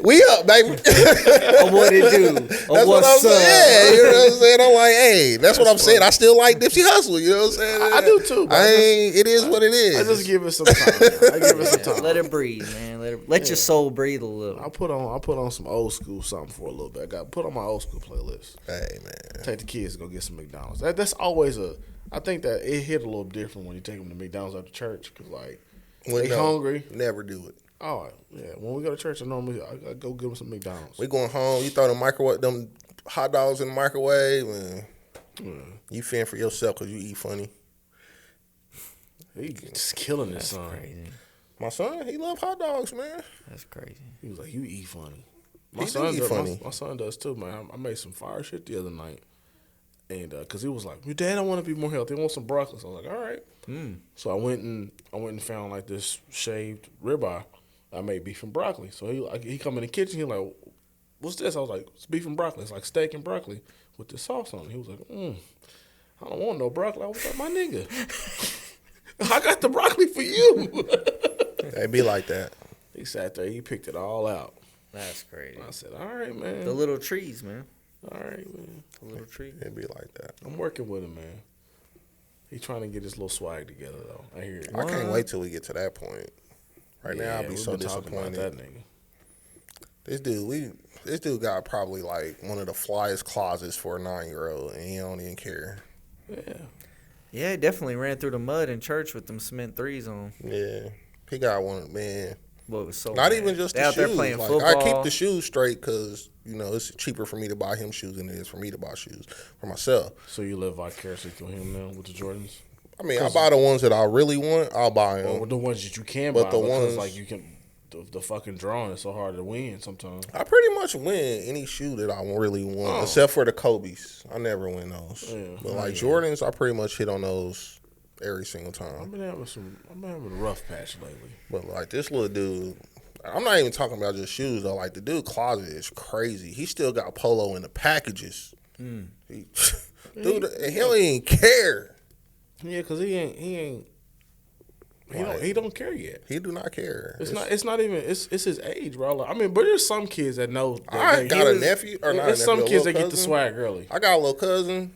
S2: We up, baby.
S3: What it do?
S2: That's what I'm saying. You know what I'm saying? I'm like, hey, that's what I'm saying. I still like Nipsey Hussle. You know what I'm saying?
S1: I do too.
S2: It is what it is.
S1: I just give it some time.
S3: Let it breathe, man. Let your soul breathe a little.
S1: I put on some old school something for a little bit. I got put on my old school playlist.
S2: Hey man,
S1: take the kids to go get some McDonald's. That's always I think that it hit a little different when you take them to McDonald's after church because like they hungry.
S2: Never do it.
S1: Oh yeah, when we go to church, I go get them some McDonald's.
S2: We going home. You throw them hot dogs in the microwave, and you fend for yourself because you eat funny.
S1: He just killing his son.
S3: Crazy.
S2: My son, he love hot dogs, man.
S3: That's crazy.
S1: He was like, "You eat funny."
S2: My
S1: son does too, man. I made some fire shit the other night. And because he was like, "Your dad, I want to be more healthy. I want some broccoli." So I was like, "All right." So I went and found like this shaved ribeye. I made beef and broccoli. So he come in the kitchen. He like, "What's this?" I was like, "It's beef and broccoli. It's like steak and broccoli with this sauce on it." He was like, "I don't want no broccoli." I was like, "My nigga, I got the broccoli for you."
S2: They be like that.
S1: He sat there. He picked it all out.
S3: That's crazy.
S1: I said, "All right, man."
S3: The little trees, man.
S1: All right, man.
S3: The little trees.
S2: It be like that.
S1: I'm working with him, man. He's trying to get his little swag together, though. I hear it.
S2: I can't wait till we get to that point. Right now, I'll be so disappointed.
S1: That nigga.
S2: This dude got probably like one of the flyest closets for a 9-year-old, and he don't even care.
S1: Yeah.
S3: Yeah, he definitely ran through the mud in church with them cement threes on.
S2: Yeah, he got one, man.
S3: Well, it was so
S2: not
S3: bad.
S2: even just
S3: they
S2: the
S3: out
S2: shoes.
S3: there playing
S2: like,
S3: football.
S2: I keep the shoes straight because it's cheaper for me to buy him shoes than it is for me to buy shoes for myself.
S1: So you live vicariously through him now with the Jordans?
S2: I mean, I buy the ones that I really want. I'll buy them.
S1: Or the ones that you can
S2: but
S1: buy,
S2: the
S1: because
S2: ones
S1: like you can. The fucking drawing is so hard to win sometimes.
S2: I pretty much win any shoe that I really want, except for the Kobe's. I never win those. Yeah. But like Jordans, I pretty much hit on those every single time.
S1: I've been having a rough patch lately.
S2: But like this little dude, I'm not even talking about just shoes though. Like the dude closet is crazy. He still got polo in the packages. He don't even care.
S1: Yeah, because he don't care yet.
S2: He do not care.
S1: It's not even it's his age, bro. Like, I mean, but there's some kids that know.
S2: I got a nephew, or not a nephew.
S1: There's some kids that
S2: cousin.
S1: get the swag early.
S2: I got a little cousin.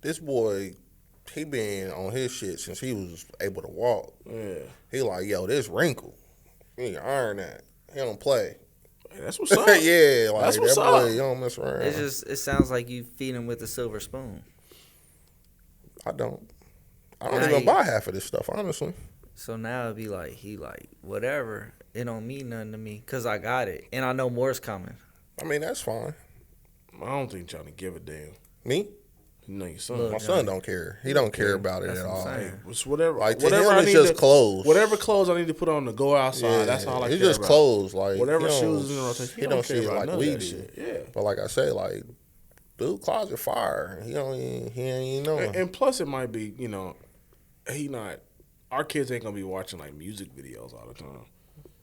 S2: This boy, he been on his shit since he was able to walk.
S1: Yeah.
S2: He like, yo, this wrinkle. He can iron that. He don't play.
S1: Hey, that's what's up.
S2: Yeah, like
S1: that's what's
S2: that
S1: up.
S2: boy, you don't mess around.
S3: It sounds like you feed him with a silver spoon.
S2: I don't even buy half of this stuff, honestly.
S3: So now it'd be like, he like, whatever. It don't mean nothing to me because I got it. And I know more's coming.
S2: I mean, that's fine.
S1: I don't think Johnny give a damn.
S2: Me?
S1: No, your son.
S2: Look, my son don't care. He don't care about it at all.
S1: Hey, it's whatever.
S2: Like,
S1: whatever
S2: to him, it's just clothes.
S1: Whatever clothes I need to put on to go outside, that's all I care about.
S2: It's just clothes. Like,
S1: whatever shoes in the rotation.
S2: He don't see it like we do.
S1: Shit. Yeah.
S2: But like I say, like, dude, closet fire. He ain't even know.
S1: And plus, it might be, our kids ain't gonna be watching like music videos all the time.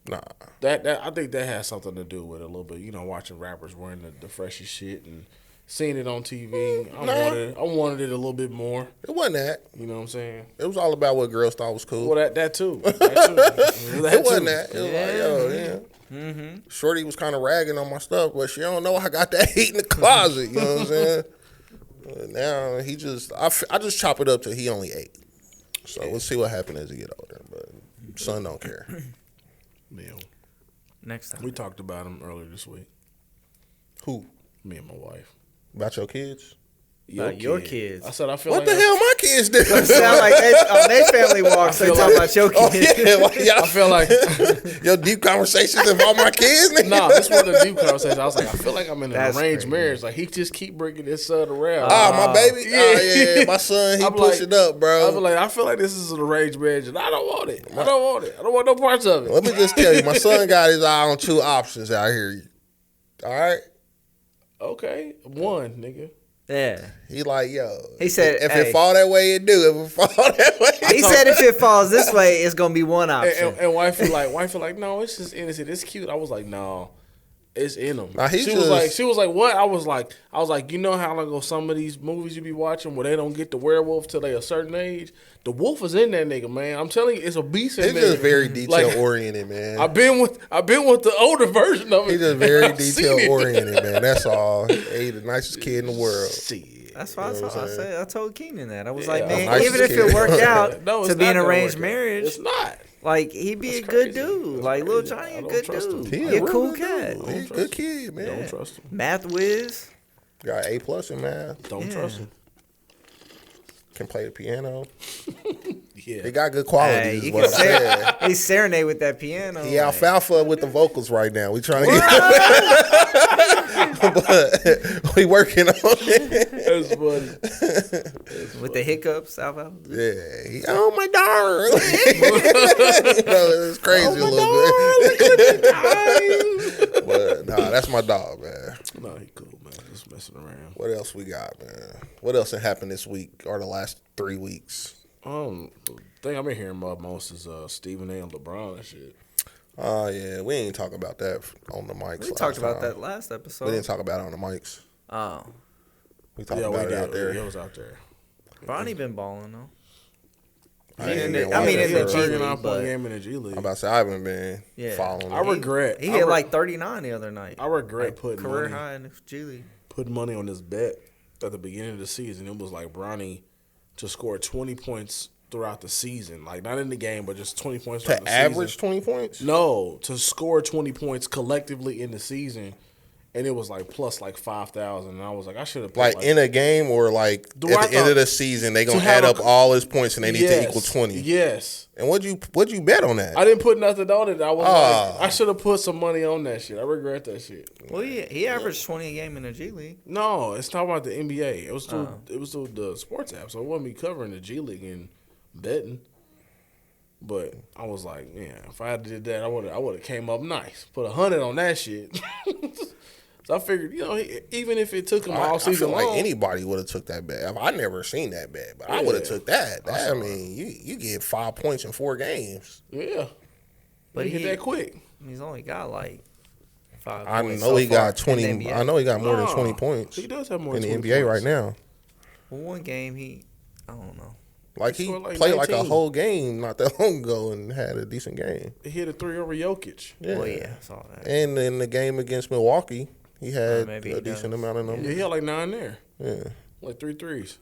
S2: Nah.
S1: That I think that has something to do with it a little bit. Watching rappers wearing the freshest shit and seeing it on TV. I wanted it a little bit more.
S2: It wasn't that.
S1: You know what I'm saying?
S2: It was all about what girls thought was cool.
S1: Well, that too.
S2: It wasn't that. It was like, yo, yeah. Mm-hmm. Shorty was kind of ragging on my stuff, but she don't know I got that heat in the closet. You know what I'm saying? Now I just chop it up till he only 8. So we'll see what happens as he get older. But son don't care.
S1: Yeah.
S3: Next time.
S1: We talked about him earlier this week.
S2: Who?
S1: Me and my wife.
S2: About your kids?
S3: Your kids.
S1: I said I feel
S2: what
S1: like
S2: the hell my kids do?
S3: It sound like they family walks. They talk about your kids.
S1: I feel like
S2: your deep conversations involve my kids.
S1: No, this wasn't a deep conversation. I was like, I feel like I'm in an arranged marriage. Like he just keep bringing his son around.
S2: My baby. Yeah, my son. He push it up, bro.
S1: I feel like this is an arranged marriage, and I don't want it. I don't want no parts of it.
S2: Let me just tell you, my son got his eye on 2 options out here. All right.
S1: Okay, one nigga.
S3: Yeah.
S2: He like, yo.
S3: He said,
S2: if it fall that way, it do. If it fall that way,
S3: he said if it falls this way, it's gonna be one option.
S1: And wifey like, no, it's just innocent. It's cute. I was like, no. It's in them.
S2: Nah,
S1: she was like, what? I was like, you know how like some of these movies you be watching where they don't get the werewolf till they a certain age? The wolf is in that nigga, man. I'm telling you, it's a beast in there.
S2: He's just very detail oriented, man.
S1: I've been with the older version of it.
S2: He's just very detail oriented, man. That's all. He's the nicest kid in the world.
S1: Shit.
S3: That's why I told Keenan that. I was like, man,
S2: nice
S3: even if it worked out
S1: no,
S3: to be an arranged marriage,
S1: it's not.
S3: Like, he'd be a good dude. Like, Lil Johnny, a good dude. He a cool cat.
S2: He's a good kid, man.
S1: Don't trust him.
S3: Math whiz.
S2: Got A+ in math.
S1: Don't trust him.
S2: Can play the piano.
S1: Yeah.
S2: He got good qualities.
S3: Hey,
S2: What I'm saying.
S3: he serenade with that piano.
S2: He alfalfa with the vocals right now. We trying to get but we working on it.
S1: That's funny.
S3: With the hiccups, alfalfa.
S2: Yeah. Oh my darling. It's crazy a little bit. But nah, that's my dog, man.
S1: No, he cool, man. Just messing around.
S2: What else we got, man? What else had happened this week or the last 3 weeks?
S1: The thing I've been hearing about most is Stephen A. and LeBron and shit.
S2: Oh, yeah. We ain't talk about that on the mics.
S3: We talked about that last episode.
S2: We didn't talk about it on the mics.
S3: Oh.
S2: We talked about it out there.
S1: Yeah, it was out there.
S3: Bronny been balling, though.
S2: I mean, in
S1: the
S2: G
S1: League, game in the G League.
S2: I'm about to say, I haven't been following
S1: I regret.
S3: He hit like 39 the other night.
S1: I regret putting
S3: career high in the G League.
S1: Putting money on this bet at the beginning of the season. It was like Bronny to score 20 points throughout the season. Like, not in the game, but just 20 points throughout the season.
S2: To average 20 points?
S1: No, to score 20 points collectively in the season. And it was like plus like 5,000. And I was like, I should have played.
S2: Like in a game or like at the end of the season, they going to add up all his points and they need to equal 20.
S1: Yes.
S2: And what'd you bet on that?
S1: I didn't put nothing on it. I was like, I should have put some money on that shit. I regret that shit.
S3: Well, he averaged 20 a game in the G League.
S1: No, it's talking about the NBA. It was through the sports app, so it wasn't me covering the G League and betting. But I was like, yeah, if I had did that, I would have came up nice. Put 100 on that shit. So I figured, even if it took him all season long,
S2: like anybody would have took that bet. I never seen that bet, but I would have took that. I mean, you get 5 points in 4 games.
S1: Yeah, but he hit that quick.
S3: He's only got like 5
S2: I
S3: points.
S2: know he got 20. I know he got more than 20 points.
S1: He does have more
S2: in the
S1: NBA
S2: points right now.
S3: Well, one game I don't know.
S2: Like he played like a whole game not that long ago and had a decent game.
S1: He hit a 3 over Jokic.
S3: Yeah. Well, yeah, I saw that.
S2: And in the game against Milwaukee, he had a decent amount of numbers.
S1: Yeah, he had like 9 there.
S2: Yeah.
S1: Like 3 threes.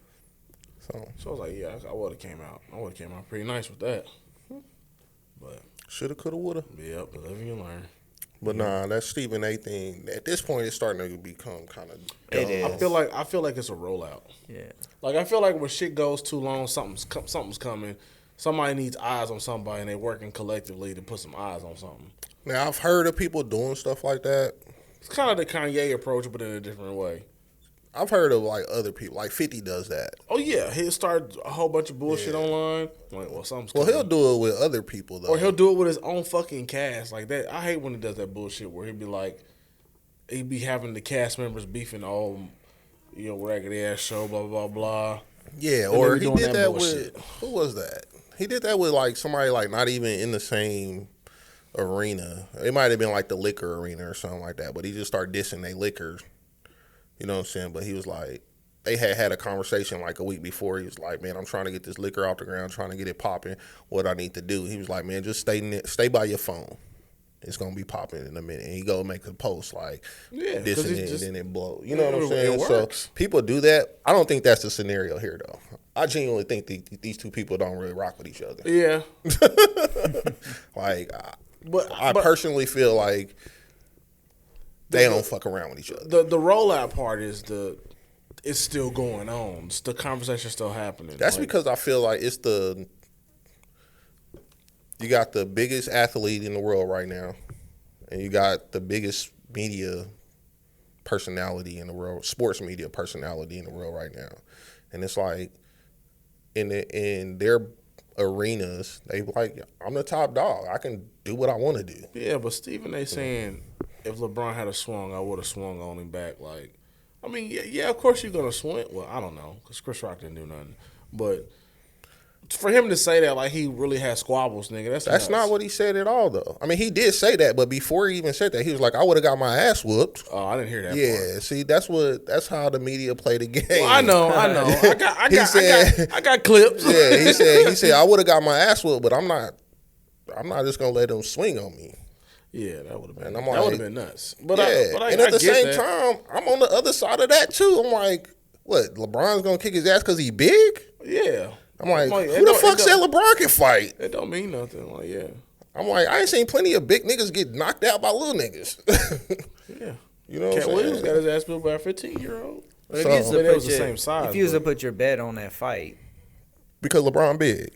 S1: So I was like, yeah, I would have came out. I would have came out pretty nice with that. But
S2: shoulda, coulda, woulda.
S1: Yep, live and you learn.
S2: But nah, that Stephen A. thing, at this point, it's starting to become kind of dumb.
S3: It is.
S1: I feel like it's a rollout.
S3: Yeah.
S1: Like, I feel like when shit goes too long, something's coming. Somebody needs eyes on somebody, and they're working collectively to put some eyes on something.
S2: Now, I've heard of people doing stuff like that.
S1: It's kind of the Kanye approach, but in a different way.
S2: I've heard of like other people, like 50 does that.
S1: Oh yeah, he'll start a whole bunch of bullshit online. Like, something's coming.
S2: Well, he'll do it with other people though,
S1: or he'll do it with his own fucking cast like that. I hate when he does that bullshit where he'd be like, he'd be having the cast members beefing raggedy ass show, blah blah blah.
S2: Yeah, or he did that with who was that? He did that with like somebody like not even in the same arena. It might have been like the liquor arena or something like that. But he just started dissing they liquor. You know what I'm saying? But he was like, they had a conversation like a week before. He was like, man, I'm trying to get this liquor off the ground, trying to get it popping. What I need to do? He was like, man, just stay by your phone. It's gonna be popping in a minute. And he go make a post like dissing it, and then it blow. You know what I'm saying? So people do that. I don't think that's the scenario here though. I genuinely think these two people don't really rock with each other.
S1: Yeah.
S2: Like, I personally feel like they don't fuck around with each other.
S1: The rollout part is it's still going on. The conversation's still happening.
S2: That's because I feel like you got the biggest athlete in the world right now, and you got the biggest media personality in the world, sports media personality in the world right now, and it's like, and they're arenas, they like, I'm the top dog. I can do what I want to do.
S1: Yeah, but Stephen A. saying if LeBron had a swung, I would have swung on him back. Like, I mean, yeah, of course you're gonna swing. Well, I don't know because Chris Rock didn't do nothing, but for him to say that like he really had squabbles, nigga, that's
S2: not what he said at all, though. I mean, he did say that, but before he even said that, he was like, I would have got my ass whooped.
S1: Oh, I didn't hear that.
S2: Yeah,
S1: part.
S2: see, that's how the media play the game.
S1: Well, I know. I got clips.
S2: Yeah, he said I would have got my ass whooped, but I'm not just gonna let them swing on me.
S1: Yeah, that would have been.
S2: Like,
S1: that would have been nuts. But
S2: yeah, and at the same time, I'm on the other side of that too. I'm like, what? LeBron's gonna kick his ass because he big?
S1: Yeah.
S2: I'm like, who the fuck said LeBron can fight?
S1: It don't mean nothing. Like, yeah.
S2: I'm like, I ain't seen plenty of big niggas get knocked out by little niggas.
S1: Yeah.
S2: You know what I'm saying?
S1: Williams got his ass beat by a 15-year-old.
S3: If you was to put your bet on that fight.
S2: Because LeBron big.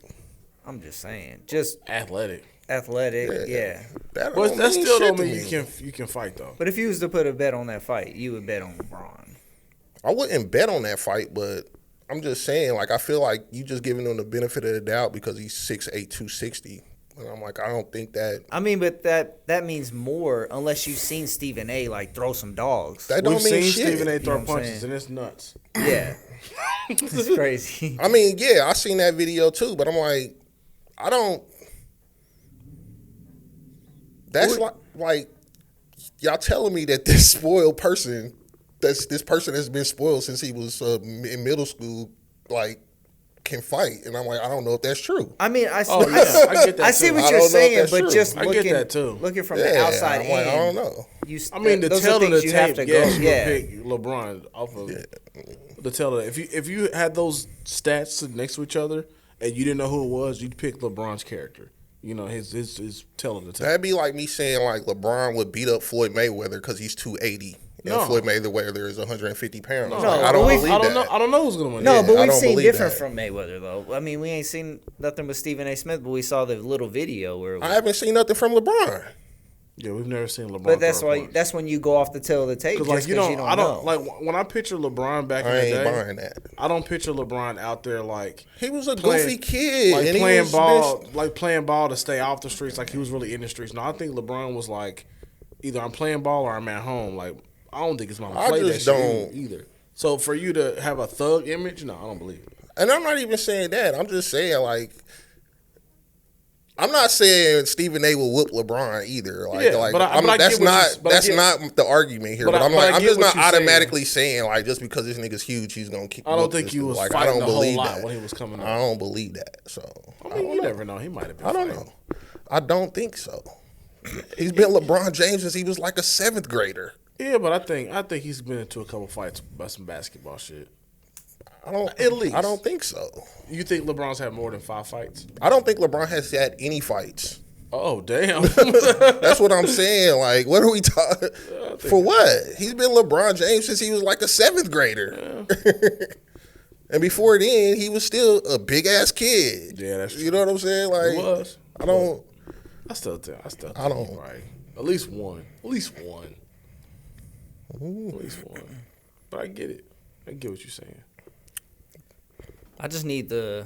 S3: I'm just saying. Just
S1: athletic,
S3: yeah.
S1: That still don't mean you can fight, though.
S3: But if you was to put a bet on that fight, you would bet on LeBron.
S2: I wouldn't bet on that fight, but I'm just saying, like, I feel like you just giving him the benefit of the doubt because he's 6'8", 260. And I'm like, I don't think that.
S3: I mean, but that means more unless you've seen Stephen A. like throw some dogs.
S2: That don't
S1: We've
S2: mean
S1: seen
S2: shit.
S1: Stephen A. throw punches, and it's nuts.
S3: Yeah. It's crazy.
S2: I mean, yeah, I seen that video too, but I'm like, I don't. That's like y'all telling me that this spoiled person, this person has been spoiled since he was in middle school, like, can fight, and I'm like, I don't know if that's true.
S3: I mean, I
S1: get that.
S3: I see what you're saying, but just looking,
S1: looking
S3: from the outside in,
S2: like, I don't know.
S1: I mean, the tell of the tape,
S3: have to go.
S1: Yeah, pick LeBron off of the tell of if you had those stats next to each other and you didn't know who it was, you'd pick LeBron's character. You know, his tell of the tape.
S2: That'd be like me saying like LeBron would beat up Floyd Mayweather because he's 280. And Floyd Mayweather is 150 pounds.
S3: No,
S2: like, I don't believe that.
S1: I don't know who's going to win.
S3: No, but we've seen different from Mayweather, though. I mean, we ain't seen nothing with Stephen A. Smith, but we saw the little video where
S2: I haven't seen nothing from LeBron.
S1: Yeah, we've never seen LeBron.
S3: But that's when you go off the tail of the tape.
S1: Because like you don't know. Like when I picture LeBron back in the day,
S2: buying that.
S1: I don't picture LeBron out there like
S2: he was a goofy kid,
S1: like
S2: and
S1: playing ball to stay off the streets. Like he was really in the streets. No, I think LeBron was like either I'm playing ball or I'm at home. Like I don't think his mom played that shit either. So for you to have a thug image, no, I don't believe it.
S2: And I'm not even saying that. I'm just saying like. I'm not saying Stephen A. will whoop LeBron either. That's not the argument here. But I'm just not automatically saying like just because this nigga's huge, he's gonna kick.
S1: I don't think he was fighting a whole lot when he was coming up.
S2: I don't believe that. So
S1: I mean, you never know. He might have been.
S2: I don't know. I don't think so. He's been LeBron James since he was like a 7th grader.
S1: Yeah, but I think he's been into a couple fights about some basketball shit.
S2: At least. I don't think so.
S1: You think LeBron's had more than 5 fights?
S2: I don't think LeBron has had any fights.
S1: Oh, damn.
S2: That's what I'm saying. Like, what are we talking? For what? He's been LeBron James since he was like a 7th grader. Yeah. And before then, he was still a big-ass kid.
S1: Yeah, that's true.
S2: You know what I'm saying? Like,
S1: he was. I still think right. At least one. But I get it. I get what you're saying.
S3: I just need the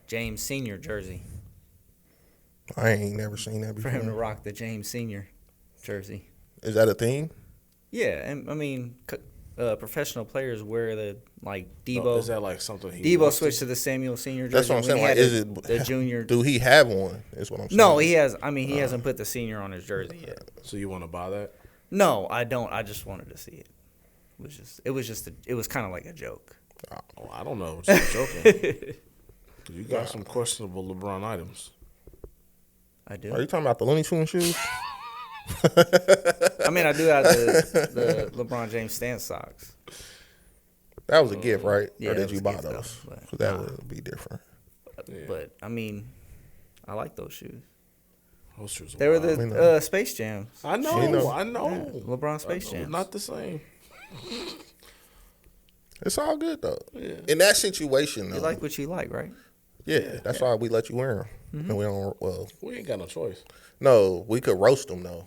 S3: James Senior jersey.
S2: I ain't never seen that before.
S3: For him to rock the James Senior jersey.
S2: Is that a thing?
S3: Yeah, and I mean, professional players wear the Debo.
S1: Is that like something?
S3: Debo switched to the Samuel Senior jersey.
S2: That's what I'm saying. Like, is it
S3: the junior?
S2: Do he have one? Is what I'm saying.
S3: No, he has. I mean, he hasn't put the senior on his jersey yet.
S1: So you want to buy that?
S3: No, I don't. I just wanted to see it. It was kind of like a joke.
S1: Oh, I don't know. Just joking. You got some questionable LeBron items.
S3: I do.
S2: Are you talking about the Looney Tunes shoes?
S3: I mean, I do have the LeBron James stance socks.
S2: That was a gift, right?
S3: Yeah,
S2: or did you buy those? So that would be different.
S3: But I mean, I like those shoes.
S1: Those shoes.
S3: They were the Space Jams.
S1: I know.
S3: Yeah, LeBron Space Jams.
S1: Not the same.
S2: It's all good though.
S1: Yeah.
S2: In that situation, though,
S3: you like what you like, right?
S2: Yeah, that's why we let you wear them.
S3: Mm-hmm.
S2: And we don't. Well,
S1: we ain't got no choice.
S2: No, we could roast them though,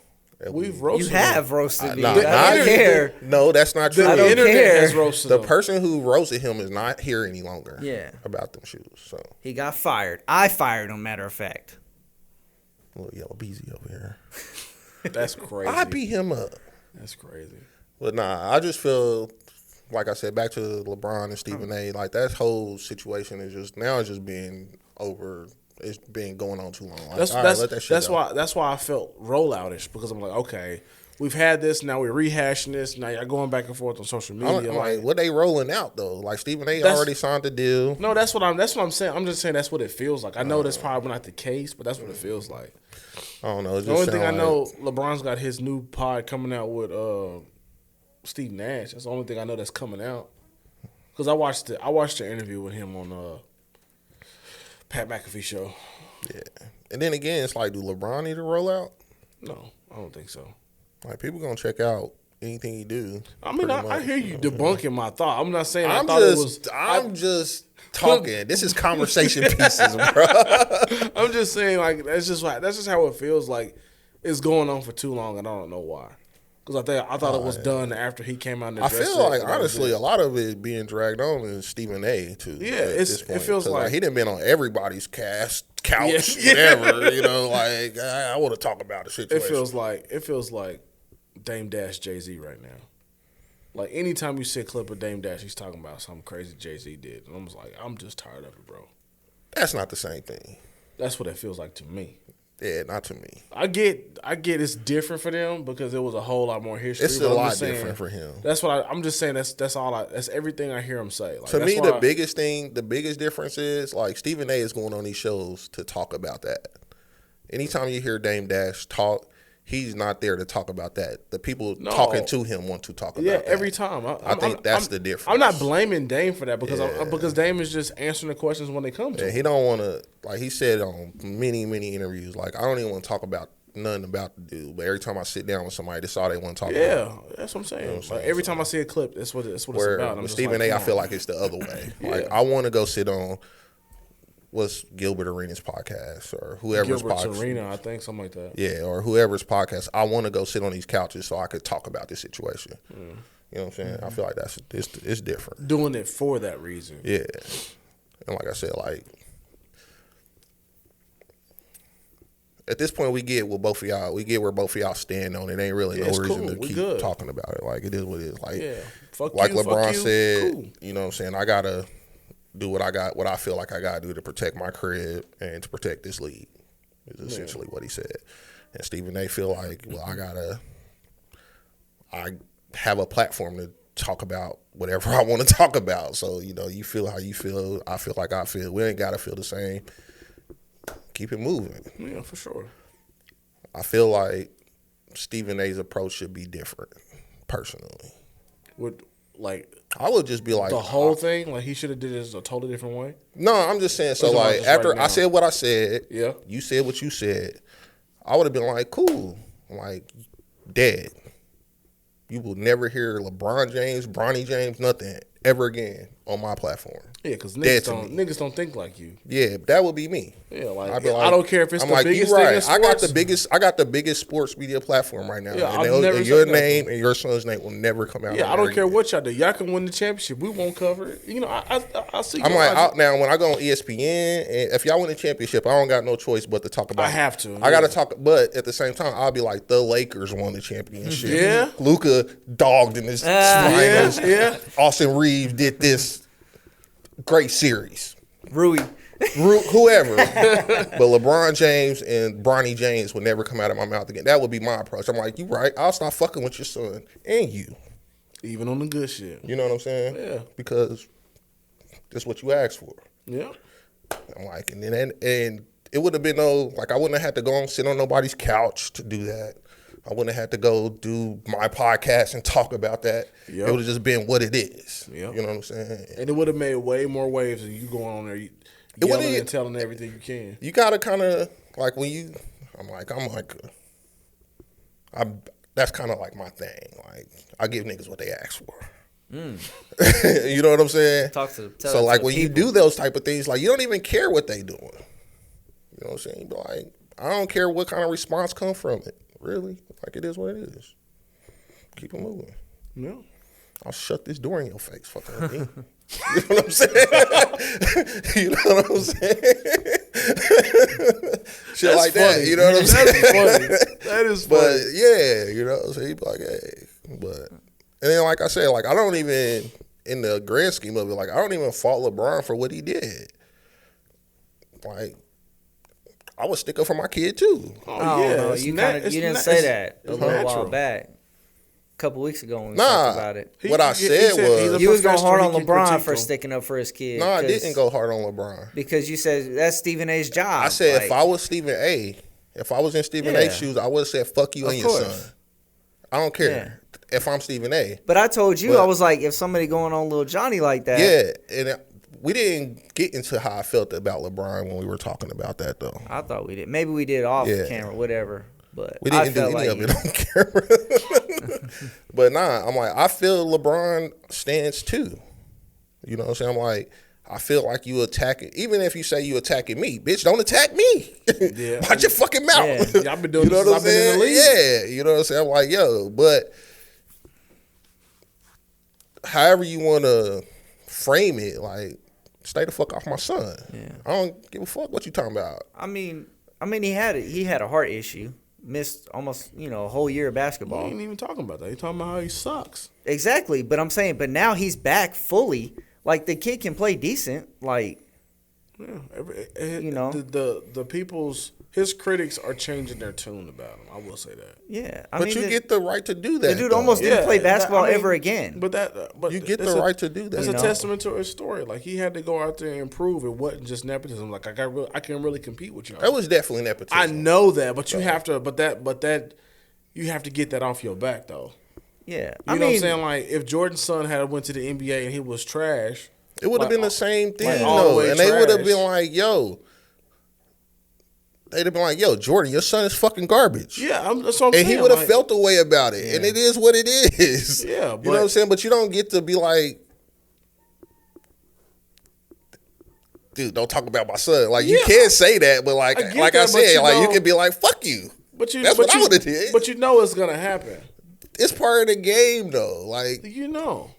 S1: We've roasted
S3: You have roasted me.
S2: I
S3: don't care.
S2: No, that's not true.
S3: I don't care.
S1: Has roasted
S2: The
S1: him.
S2: person who roasted him is not here any longer.
S3: Yeah.
S2: About them shoes. So
S3: He got fired. I fired him, matter of fact.
S2: little yellow beezy over here.
S1: That's crazy.
S2: I beat him up.
S1: That's crazy.
S2: But nah, I just feel like I said, back to LeBron and Stephen A. Like that whole situation is just being over. It's been going on too long. Like, let that shit go.
S1: That's why I felt rolloutish, because I'm like, okay, we've had this, now we're rehashing this, now you're going back and forth on social media.
S2: Like, what they rolling out though? Like Stephen A. already signed the deal.
S1: No, that's what I'm saying. I'm just saying that's what it feels like. I know that's probably not the case, but that's what it feels like.
S2: I don't know.
S1: The only thing I know, LeBron's got his new pod coming out with Steve Nash. That's the only thing I know that's coming out. Because I watched the interview with him on Pat McAfee show.
S2: Yeah. And then again, it's like, do LeBron need to roll out?
S1: No, I don't think so.
S2: Like, people going to check out anything he do.
S1: I mean, I hear you debunking my thought. I'm not saying
S2: I'm just talking. This is conversation pieces, bro.
S1: I'm just saying, like, that's just how it feels like it's going on for too long, and I don't know why. Because I thought it was done after he came out and
S2: I feel like, honestly, a lot of it being dragged on is Stephen A. too.
S1: Yeah, it feels like
S2: he done been on everybody's couch, whatever. You know, like I want to talk about the situation.
S1: It feels like Dame Dash Jay-Z right now. Like anytime you see a clip of Dame Dash, he's talking about something crazy Jay-Z did, and I'm just like, I'm just tired of it, bro.
S2: That's not the same thing.
S1: That's what it feels like to me.
S2: Yeah, not to me.
S1: I get it's different for them because there was a whole lot more history.
S2: It's a lot different for him. That's
S1: what I'm just saying. That's everything I hear him say. Like,
S2: to me, the biggest difference is like Stephen A. is going on these shows to talk about that. Anytime you hear Dame Dash talk, he's not there to talk about that. The people talking to him want to talk about that.
S1: Yeah, every time.
S2: I think that's the difference.
S1: I'm not blaming Dame for that because Dame is just answering the questions when they come to him.
S2: He don't want to, like he said on many, many interviews, like, I don't even want to talk about nothing about the dude, but every time I sit down with somebody, that's all they want to talk about.
S1: Yeah, that's what I'm saying. You know what I'm saying? Like, every time I see a clip, that's what it's about.
S2: With Stephen A., I feel like it's the other way. Like, I want to go sit on what's Gilbert Arenas' podcast or whoever's podcast.
S1: Gilbert Arena, I think, something like that.
S2: Yeah, or whoever's podcast. I want to go sit on these couches so I could talk about this situation. You know what I'm saying? I feel like it's different.
S1: Doing it for that reason.
S2: Yeah. And like I said, like, at this point, we get what both of y'all, where both of y'all stand on it. Ain't really no reason to keep talking about it. Like, it is what it is. Like, like LeBron said, cool. You know what I'm saying? I got to do what I feel like I got to do to protect my crib and to protect this league, is essentially what he said. And Stephen A. feel like, well, I have a platform to talk about whatever I want to talk about. So, you know, you feel how you feel. I feel like I feel. We ain't got to feel the same. Keep it moving.
S1: Yeah, for sure.
S2: I feel like Stephen A.'s approach should be different, personally.
S1: I
S2: would just be like
S1: the whole thing. Like, he should have did it a totally different way.
S2: No, I'm just saying. So like after I said what I said, you said what you said, I would have been like, cool, like, dead. You will never hear LeBron James, Bronny James, nothing ever again on my platform.
S1: Yeah, because niggas don't think like you.
S2: Yeah, that would be me.
S1: Yeah, like, I don't care if it's the biggest thing in sports.
S2: I got the biggest sports media platform right now.
S1: Yeah,
S2: and your name and your son's name will never come out.
S1: Yeah, I don't care what y'all do. Y'all can win the championship. We won't cover it. You know, I see.
S2: I'm like, now when I go on ESPN, and if y'all win the championship, I don't got no choice but to talk about it.
S1: I have to.
S2: I got to talk, but at the same time, I'll be like, the Lakers won the championship.
S1: Yeah.
S2: Luka dogged in his finals.
S1: Yeah.
S2: Austin Reeves did this great series.
S3: Rui,
S2: whoever. But LeBron James and Bronny James would never come out of my mouth again. That would be my approach. I'm like, you right. I'll stop fucking with your son and you.
S1: Even on the good shit.
S2: You know what I'm saying?
S1: Yeah.
S2: Because that's what you asked for.
S1: Yeah.
S2: I'm like, and it would have been I wouldn't have had to go and sit on nobody's couch to do that. I wouldn't have had to go do my podcast and talk about that. Yep. It would have just been what it is.
S1: Yep.
S2: You know what I'm saying?
S1: And it would have made way more waves than you going on there yelling and telling everything you can.
S2: You got to kind of, like, when that's kind of like my thing. Like, I give niggas what they ask for. You know what I'm saying? So like when you do those type of things, like, you don't even care what they doing. You know what I'm saying? You be like, I don't care what kind of response come from it. really? Like, it is what it is. Keep it moving.
S1: Yeah.
S2: I'll shut this door in your face, fucking with me. You know what I'm saying? You know what I'm saying? Shit
S1: That's
S2: like
S1: funny.
S2: that. You know what I'm saying?
S1: That's funny. That is funny.
S2: But yeah, you know, so he be like, hey. But, and then like I said, like, I don't even, in the grand scheme of it, like, I don't even fault LeBron for what he did. Like, I would stick up for my kid too.
S3: Oh yeah, no, you didn't say that a little while back. A couple weeks ago when we talked about it.
S2: What I said was
S3: you was going hard on LeBron for sticking up for his kid.
S2: No, I didn't go hard on LeBron.
S3: Because you said that's Stephen A's job.
S2: I said if I was Stephen A, if I was in Stephen A's shoes, I would have said fuck you and your son. I don't care if I'm Stephen A.
S3: But I told you, I was like, if somebody going on Lil Johnny like that.
S2: Yeah, and we didn't get into how I felt about LeBron when we were talking about that, though.
S3: I thought we did. Maybe we did off camera, whatever. But
S2: we didn't do any of it on camera. But nah, I'm like, I feel LeBron stands too. You know what I'm saying? I'm like, I feel like you attacking, even if you say you attacking me, bitch, don't attack me. Yeah. Watch your fucking mouth.
S1: Yeah. I've been doing this since I've been in the league.
S2: Yeah, you know what I'm saying? I'm like, yo, but however you want to frame it, like, stay the fuck off my son. Yeah. I don't give a fuck what you talking about.
S3: I mean, he had a heart issue. Missed almost, a whole year of basketball.
S1: You ain't even talking about that. You're talking about how he sucks.
S3: Exactly, but I'm saying, but now he's back fully. Like, the kid can play decent. Like,
S1: the people's his critics are changing their tune about him. I will say that.
S3: Yeah,
S2: but you get the right to do that.
S3: The dude almost didn't play basketball ever again.
S1: But
S2: you get the right to do that.
S1: It's a testament to his story. Like, he had to go out there and prove it wasn't just nepotism. Like, I can really compete with you.
S2: That was definitely nepotism.
S1: I know that, but you have to. But that you have to get that off your back, though.
S3: Yeah,
S1: you know what I'm saying? Like, if Jordan's son had went to the NBA and he was trash,
S2: it would have been the same thing, though. And they would have been like, yo. They'd have been like, yo, Jordan, your son is fucking garbage.
S1: Yeah, that's what I'm saying.
S2: And he would have felt a way about it. Yeah. And it is what it is.
S1: Yeah. But,
S2: you know what I'm saying? But you don't get to be like, dude, don't talk about my son. Like, you can't say that, but like I said, like, you can be like, fuck you. That's what I would have did.
S1: But you know it's going to happen.
S2: It's part of the game, though. Like,
S1: and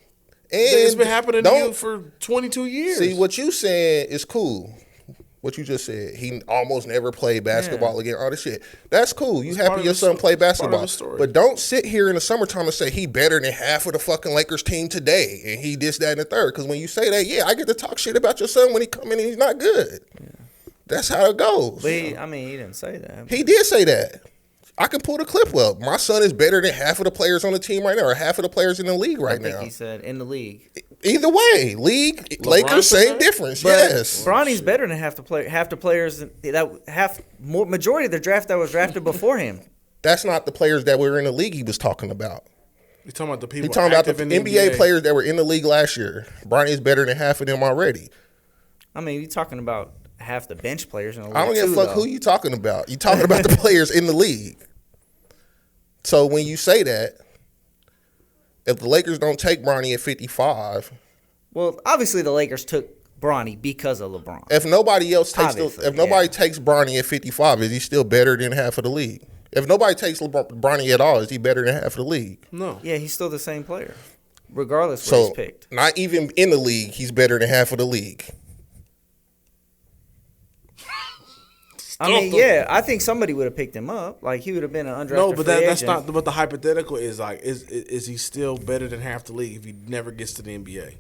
S1: it's been happening to you for 22 years.
S2: See, what you saying is cool. What you just said, he almost never played basketball again, all this shit. That's cool. You happy your son played basketball. But don't sit here in the summertime and say he better than half of the fucking Lakers team today and he this, that, and the third. Because when you say that, I get to talk shit about your son when he come in and he's not good. Yeah. That's how it goes.
S3: But he didn't say that.
S2: He did say that. I can pull the clip up. My son is better than half of the players on the team right now, or half of the players in the league right now. I think
S3: he said in the league.
S2: Either way, league, LeBron Lakers, same difference. But yes,
S3: Bronny's better than half the players that majority of the draft that was drafted before him.
S2: That's not the players that were in the league he was talking about.
S1: You're talking about the people.
S2: He's talking about the NBA players that were in the league last year. Bronny's better than half of them already.
S3: I mean, you're talking about half the bench players in the league.
S2: I don't give a fuck who you talking about. You talking about the players in the league. So when you say that, if the Lakers don't take Bronny at 55,
S3: well, obviously the Lakers took Bronny because of LeBron.
S2: If nobody else takes nobody takes Bronny at 55, is he still better than half of the league? If nobody takes Bronny at all, is he better than half of the league?
S1: No.
S3: Yeah, he's still the same player, regardless where he's picked.
S2: Not even in the league, he's better than half of the league.
S3: I mean, yeah, I think somebody would have picked him up. Like, he would have been an undrafted free agent.
S1: That's not. But the hypothetical is like, is he still better than half the league if he never gets to the NBA?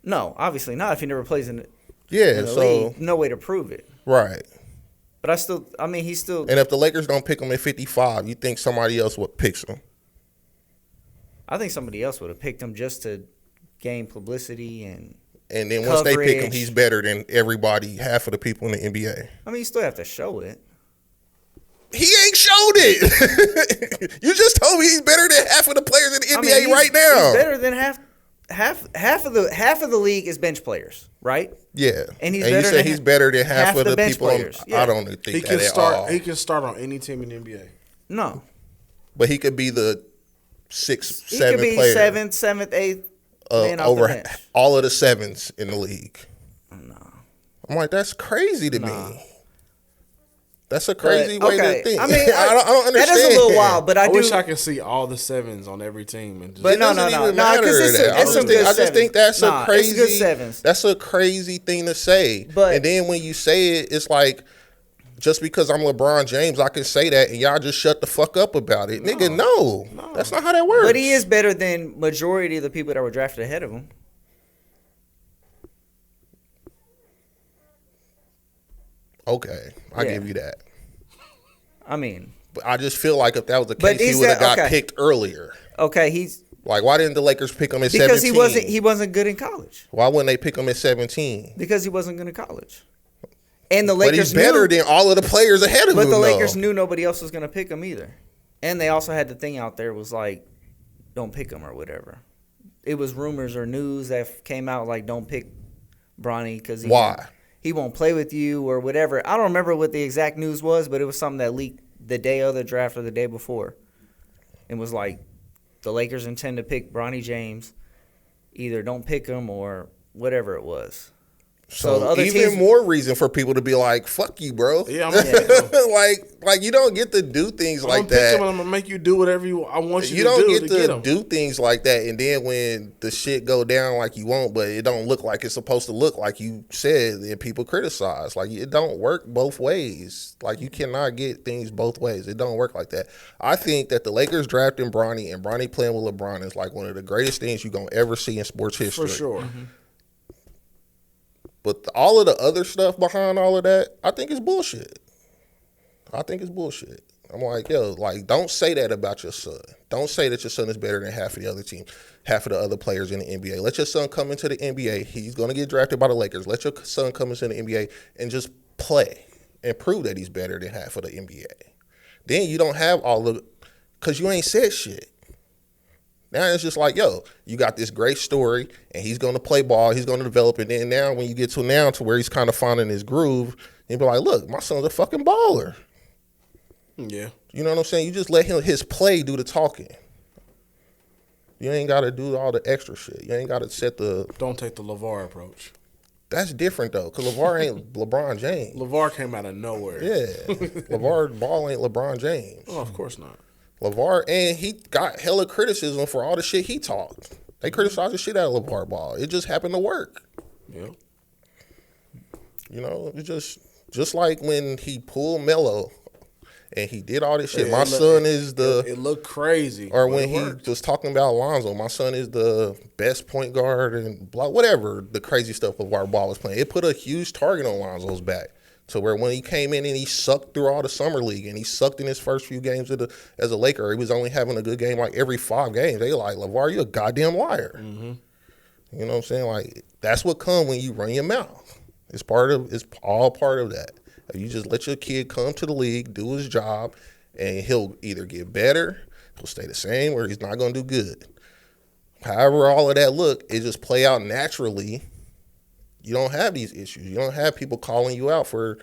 S3: No, obviously not. If he never plays in the league, no way to prove it.
S2: Right.
S3: But he's still.
S2: And if the Lakers don't pick him at 55, you think somebody else would pick him?
S3: I think somebody else would have picked him just to gain publicity and
S2: then once they pick him, he's better than everybody, half of the people in the NBA.
S3: I mean, you still have to show it.
S2: He ain't showed it. You just told me he's better than half of the players in the NBA right now.
S3: He's better than half of the league is bench players, right?
S2: Yeah.
S3: And
S2: you said he's better than half of the people. I don't think
S1: he can start. He can start on any team in the NBA.
S3: No.
S2: But he could be the 6th, 7th player.
S3: He could be 7th, 7th, 8th.
S2: Over all of the 7s in the league.
S3: No.
S2: I'm like, that's crazy to me. That's a crazy way to think.
S3: I mean,
S2: I don't understand.
S3: That is a little wild, but I
S1: wish I could see all the 7s on every team. And just,
S3: but no,
S2: I just think that's a crazy.
S3: It's good 7s.
S2: That's a crazy thing to say. And then when you say it, it's like, just because I'm LeBron James, I can say that, and y'all just shut the fuck up about it. Nigga, no. That's not how that works.
S3: But he is better than majority of the people that were drafted ahead of him.
S2: Okay, I give you that.
S3: I mean,
S2: but I just feel like if that was the case, he would have got picked earlier.
S3: Okay, he's
S2: like, why didn't the Lakers pick him at 17?
S3: Because he wasn't good in college.
S2: Why wouldn't they pick him at 17?
S3: Because he wasn't good in college. And the Lakers
S2: but he's better than all of the players ahead of him.
S3: But the Lakers knew nobody else was going to pick him either. And they also had the thing out there was like, don't pick him or whatever. It was rumors or news that came out like, don't pick Bronny because he won't play with you or whatever. I don't remember what the exact news was, but it was something that leaked the day of the draft or the day before. It was like, the Lakers intend to pick Bronny James. Either don't pick him or whatever it was.
S2: So the other even more reason for people to be like, "Fuck you, bro."
S1: Yeah,
S2: like you don't get to do things like that.
S1: I'm gonna make you do whatever I want you to do.
S2: You don't get to do things like that, and then when the shit go down like you want, but it don't look like it's supposed to look, like you said, and people criticize. Like it don't work both ways. Like you cannot get things both ways. It don't work like that. I think that the Lakers drafting Bronny and Bronny playing with LeBron is like one of the greatest things you're gonna ever see in sports history.
S1: For sure.
S3: Mm-hmm.
S2: But all of the other stuff behind all of that, I think is bullshit. I'm like, yo, like, don't say that about your son. Don't say that your son is better than half of the other team, half of the other players in the NBA. Let your son come into the NBA. He's going to get drafted by the Lakers. Let your son come into the NBA and just play and prove that he's better than half of the NBA. Then you don't have all of – because you ain't said shit. Now it's just like, yo, you got this great story, and he's going to play ball. He's going to develop it. And then now when you get to where he's kind of finding his groove, you be like, look, my son's a fucking baller.
S1: Yeah.
S2: You know what I'm saying? You just let his play do the talking. You ain't got to do all the extra shit. You ain't got to set the...
S1: Don't take the LeVar approach.
S2: That's different, though, because LeVar ain't LeBron James.
S1: LeVar came out of nowhere.
S2: Yeah. LeVar Ball ain't LeBron James.
S1: Oh, of course not.
S2: LeVar, and he got hella criticism for all the shit he talked. They criticized the shit out of LeVar Ball. It just happened to work.
S1: Yeah.
S2: You know, it's just like when he pulled Melo and he did all this shit. My son is the...
S1: It looked crazy.
S2: Or when he was talking about Alonzo, my son is the best point guard and blah, whatever the crazy stuff LeVar Ball was playing. It put a huge target on Alonzo's back. To where when he came in and he sucked through all the summer league and he sucked in his first few games as a Laker, he was only having a good game like every 5 games. They like, LeVar, you a goddamn liar. Mm-hmm. You know what I'm saying? Like, that's what comes when you run your mouth. It's all part of that. If you just let your kid come to the league, do his job, and he'll either get better, he'll stay the same, or he's not going to do good. However all of that look, it just play out naturally. You don't have these issues. You don't have people calling you out for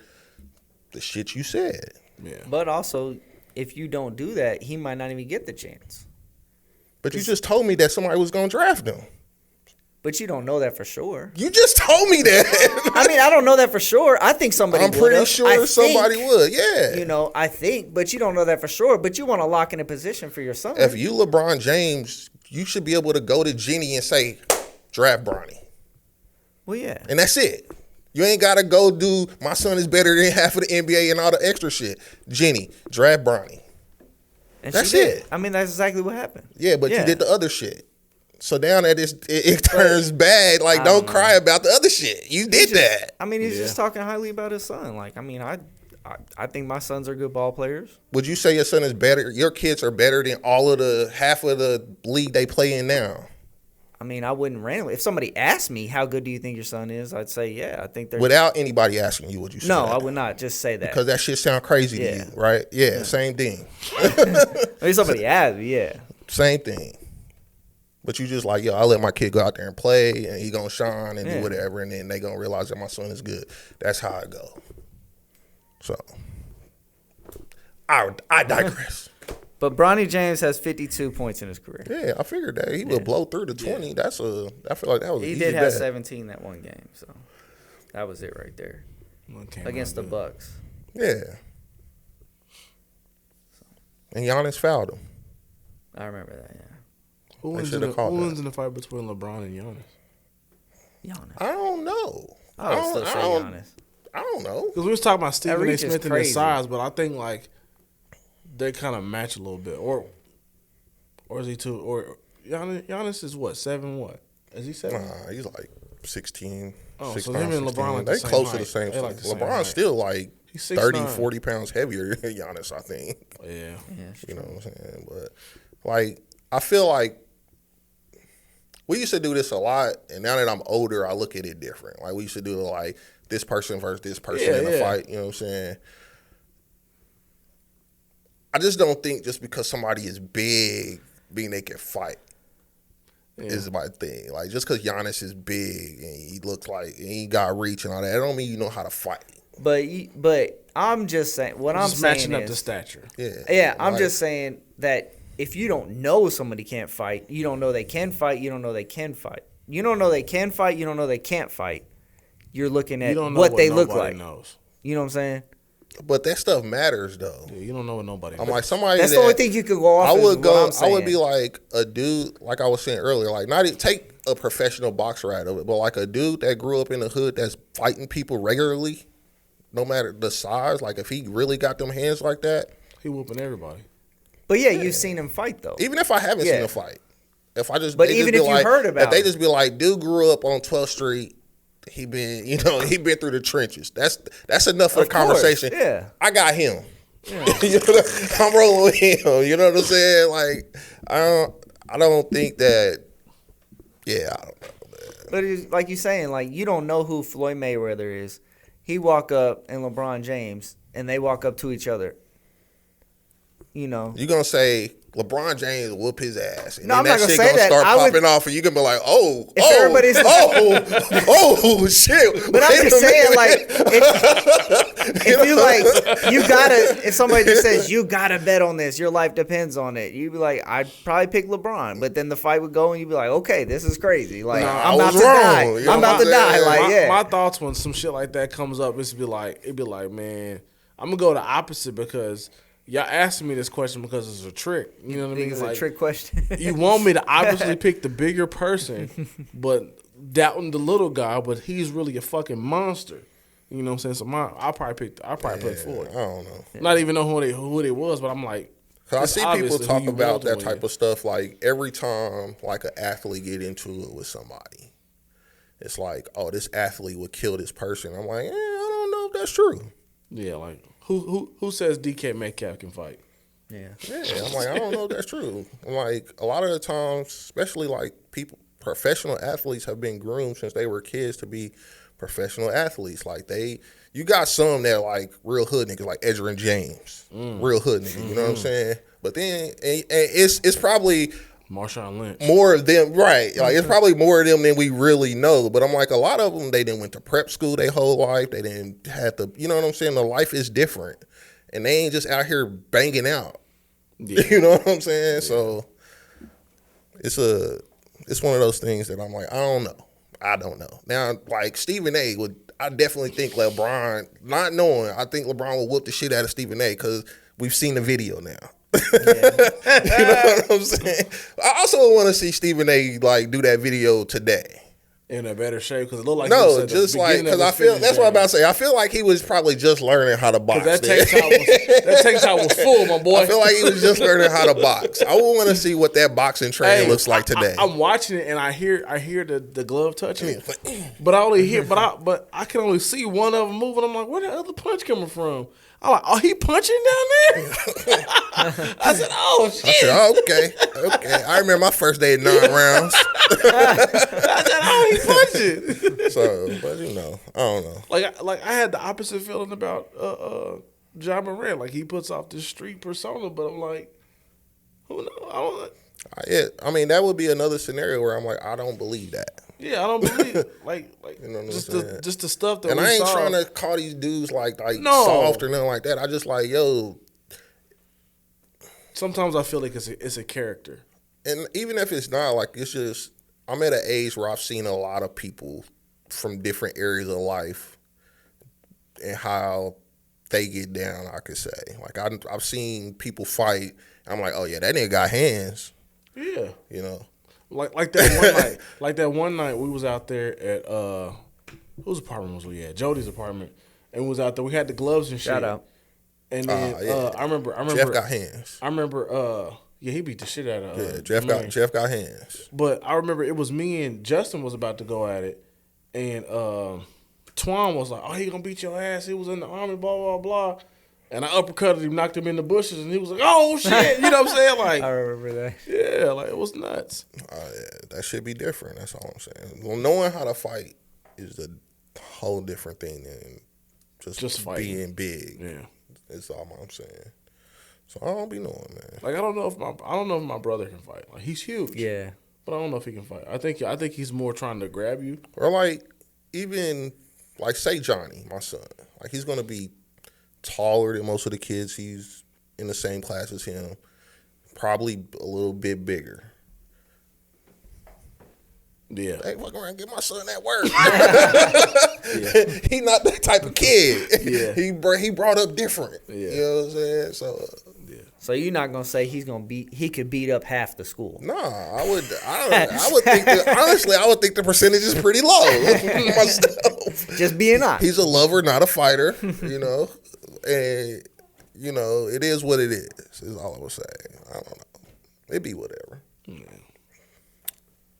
S2: the shit you said.
S1: Yeah.
S3: But also, if you don't do that, he might not even get the chance.
S2: But you just told me that somebody was going to draft him.
S3: But you don't know that for sure.
S2: You just told me that.
S3: I mean, I don't know that for sure. I think somebody would.
S2: I'm pretty sure somebody would, yeah.
S3: You know, I think, but you don't know that for sure. But you want to lock in a position for your son.
S2: If you LeBron James, you should be able to go to Jenny and say, draft Bronny.
S3: Well, yeah.
S2: And that's it. You ain't got to go do, my son is better than half of the NBA and all the extra shit. Jenny, draft Bronny.
S3: And
S2: that's it.
S3: I mean, that's exactly what happened.
S2: Yeah, but you did the other shit. So now that it turns bad, like, don't cry about the other shit. You did that.
S3: I mean, he's just talking highly about his son. Like, I mean, I think my sons are good ball players.
S2: Would you say your son is better, your kids are better than half of the league they play in now?
S3: I mean, I wouldn't randomly. If somebody asked me, how good do you think your son is, I'd say, yeah, I think they're...
S2: Without anybody asking you, would you say
S3: No,
S2: that?
S3: I would not just say that.
S2: Because that shit sound crazy to you, right? Yeah, same thing.
S3: If somebody asked me, yeah.
S2: Same thing. But you just like, yo, I'll let my kid go out there and play, and he gonna shine and do whatever, and then they gonna realize that my son is good. That's how I go. So, I digress.
S3: But Bronny James has 52 points in his career.
S2: Yeah, I figured that. He would blow through the 20. I feel like that was
S3: He
S2: easy
S3: did have
S2: bet.
S3: 17 that one game, so that was it right there. Against the Bucks.
S2: Yeah. and Giannis fouled him.
S3: I remember that. Yeah.
S1: Who wins in the fight between LeBron and Giannis?
S3: Giannis.
S2: I don't know.
S3: I would still say Giannis.
S2: I don't know.
S1: Because we was talking about Stephen A. Smith and his size, but I think like they kind of match a little bit. Or is he too? Or Giannis is what, 7? What is he, 7?
S2: Nah, he's like 16.
S1: Oh,
S2: 6
S1: so
S2: pounds,
S1: him and
S2: 16.
S1: LeBron like
S2: they
S1: the same
S2: close
S1: height.
S2: to the same.
S1: They like the same
S2: LeBron's
S1: height.
S2: still like
S1: He's
S2: 30,
S1: 6'9".
S2: 40 pounds heavier than Giannis, I think.
S1: Yeah.
S2: You know what I'm saying? But like, I feel like we used to do this a lot, and now that I'm older, I look at it different. Like, we used to do like this person versus this person in a fight. You know what I'm saying? I just don't think just because somebody is big, being they can fight is my thing. Like, just because Giannis is big and he looks like and he got reach and all that, that don't mean you know how to fight.
S3: But I'm just saying what I'm saying
S1: matching up
S3: is,
S1: the stature.
S3: Yeah, I'm just saying that if you don't know somebody can't fight, you don't know they can fight, you don't know they can fight. You don't know they can fight, you don't know they can't fight. You're looking at what they look like.
S1: Knows.
S3: You know what I'm saying?
S2: But that stuff matters though.
S1: Yeah, you don't know what nobody knows.
S2: I'm like somebody
S3: that's the only thing you could go off.
S2: I would be like a dude, like I was saying earlier, like not take a professional boxer out of it, but like a dude that grew up in the hood that's fighting people regularly, no matter the size. Like if he really got them hands like that,
S1: he whooping everybody.
S3: But yeah, you've seen him fight though.
S2: Even if I haven't seen him fight, if I just
S3: but even if you heard about,
S2: if they just be like, dude grew up on 12th Street. He been through the trenches. That's enough for the conversation.
S3: Yeah,
S2: I got him. Yeah. I'm rolling with him. You know what I'm saying? Like I don't think that. Yeah, I don't know. Man.
S3: But it's, like you're saying, like you don't know who Floyd Mayweather is. He walk up and LeBron James, and they walk up to each other. You know,
S2: you're gonna say LeBron James whoop his ass, and
S3: no,
S2: then
S3: I'm
S2: that
S3: not gonna
S2: shit
S3: say
S2: gonna
S3: that.
S2: start popping off, and you're gonna be like, oh shit.
S3: But I'm just saying, like, if you like, you gotta. If somebody just says you gotta bet on this, your life depends on it. You'd be like, I'd probably pick LeBron, but then the fight would go, and you'd be like, okay, this is crazy. Like, I'm about to die.
S2: You know
S3: I'm about to die. Like,
S1: my thoughts when some shit like that comes up, it'd be like, man, I'm gonna go the opposite because. Y'all asking me this question because it's a trick. You know what I mean?
S3: It's
S1: like,
S3: a trick question.
S1: You want me to obviously pick the bigger person, but doubting the little guy, but he's really a fucking monster. You know what I'm saying? So I'll probably put Floyd.
S2: I don't know.
S1: Not even know who they was, but I'm like,
S2: I see people talk about that type of stuff like every time like an athlete get into it with somebody. It's like, oh, this athlete would kill this person. I'm like, I don't know if that's true.
S1: Yeah, like who says DK Metcalf can fight?
S3: Yeah.
S2: I'm like, I don't know if that's true. I'm like, a lot of the times, especially like professional athletes have been groomed since they were kids to be professional athletes. Like you got some that like real hood niggas like Edgerrin James, real hood niggas. You know what I'm saying? But then and it's probably
S1: Marshawn Lynch.
S2: More of them, right. Like it's probably more of them than we really know. But I'm like, a lot of them, they didn't went to prep school their whole life. They didn't have to, you know what I'm saying? The life is different. And they ain't just out here banging out. Yeah. You know what I'm saying? Yeah. So it's one of those things that I'm like, I don't know. Now, like Stephen A. I definitely think LeBron, not knowing, I think LeBron will whoop the shit out of Stephen A. because we've seen the video now. You know what I'm saying? I also want to see Stephen A. like do that video today
S1: in a better shape because it looked like
S2: just like because I feel that's what I'm about to say. I feel like he was probably just learning how to box.
S1: That tank top was full, my boy.
S2: I feel like he was just learning how to box. I would want to see what that boxing training looks like today.
S1: I'm watching it and I hear the glove touching, but I only hear but I can only see one of them moving. I'm like, where the other punch coming from? I'm like, oh, he punching down there? I said, oh, shit.
S2: I said, oh, okay. I remember my first day at 9 rounds.
S1: I said, oh, he punching.
S2: So, but I don't know.
S1: Like I had the opposite feeling about John Moran. Like he puts off this street persona, but I'm like, who knows? I don't.
S2: I mean, that would be another scenario where I'm like, I don't believe that.
S1: Yeah, I don't believe it. Like
S2: you know
S1: just the stuff that.
S2: And
S1: we
S2: I ain't
S1: saw.
S2: trying to call these dudes like soft or nothing like that. I just like, yo.
S1: Sometimes I feel like it's a character,
S2: and even if it's not, like it's just I'm at an age where I've seen a lot of people from different areas of life and how they get down, I could say. Like, I've seen people fight. I'm like, oh, yeah, that nigga got hands.
S1: Yeah.
S2: You know?
S1: Like that one night. Like that one night we was out there at, whose apartment was we at? Jody's apartment. And we was out there. We had the gloves and shit.
S3: Shout out.
S1: And then I remember
S2: Jeff got hands.
S1: I remember he beat the shit out of
S2: Jeff got hands.
S1: But I remember it was me and Justin was about to go at it, and Twan was like, "Oh, he gonna beat your ass. He was in the army, blah blah blah." And I uppercutted him, knocked him in the bushes, and he was like, "Oh shit!" You know what I'm saying? Like,
S3: I remember that.
S1: Yeah, like it was nuts.
S2: That should be different. That's all I'm saying. Well, knowing how to fight is a whole different thing than just being big.
S1: Yeah,
S2: that's all I'm saying. So I don't be knowing, man.
S1: Like I don't know if my brother can fight. Like he's huge.
S3: Yeah,
S1: but I don't know if he can fight. I think he's more trying to grab you.
S2: Or like even like say Johnny, my son. Like he's gonna be taller than most of the kids he's in the same class as him. Probably a little bit bigger.
S1: Yeah.
S2: Hey, fuck around and get my son that work. He not that type of kid.
S1: Yeah.
S2: He brought up different.
S1: Yeah.
S2: You know what I'm saying? So
S3: So you're not gonna say he could beat up half the school?
S2: No, I would think honestly, I would think the percentage is pretty low myself.
S3: Just being honest.
S2: He's a lover, not a fighter, you know. And you know, it is what it is all I was saying. I don't know. It be whatever. Yeah.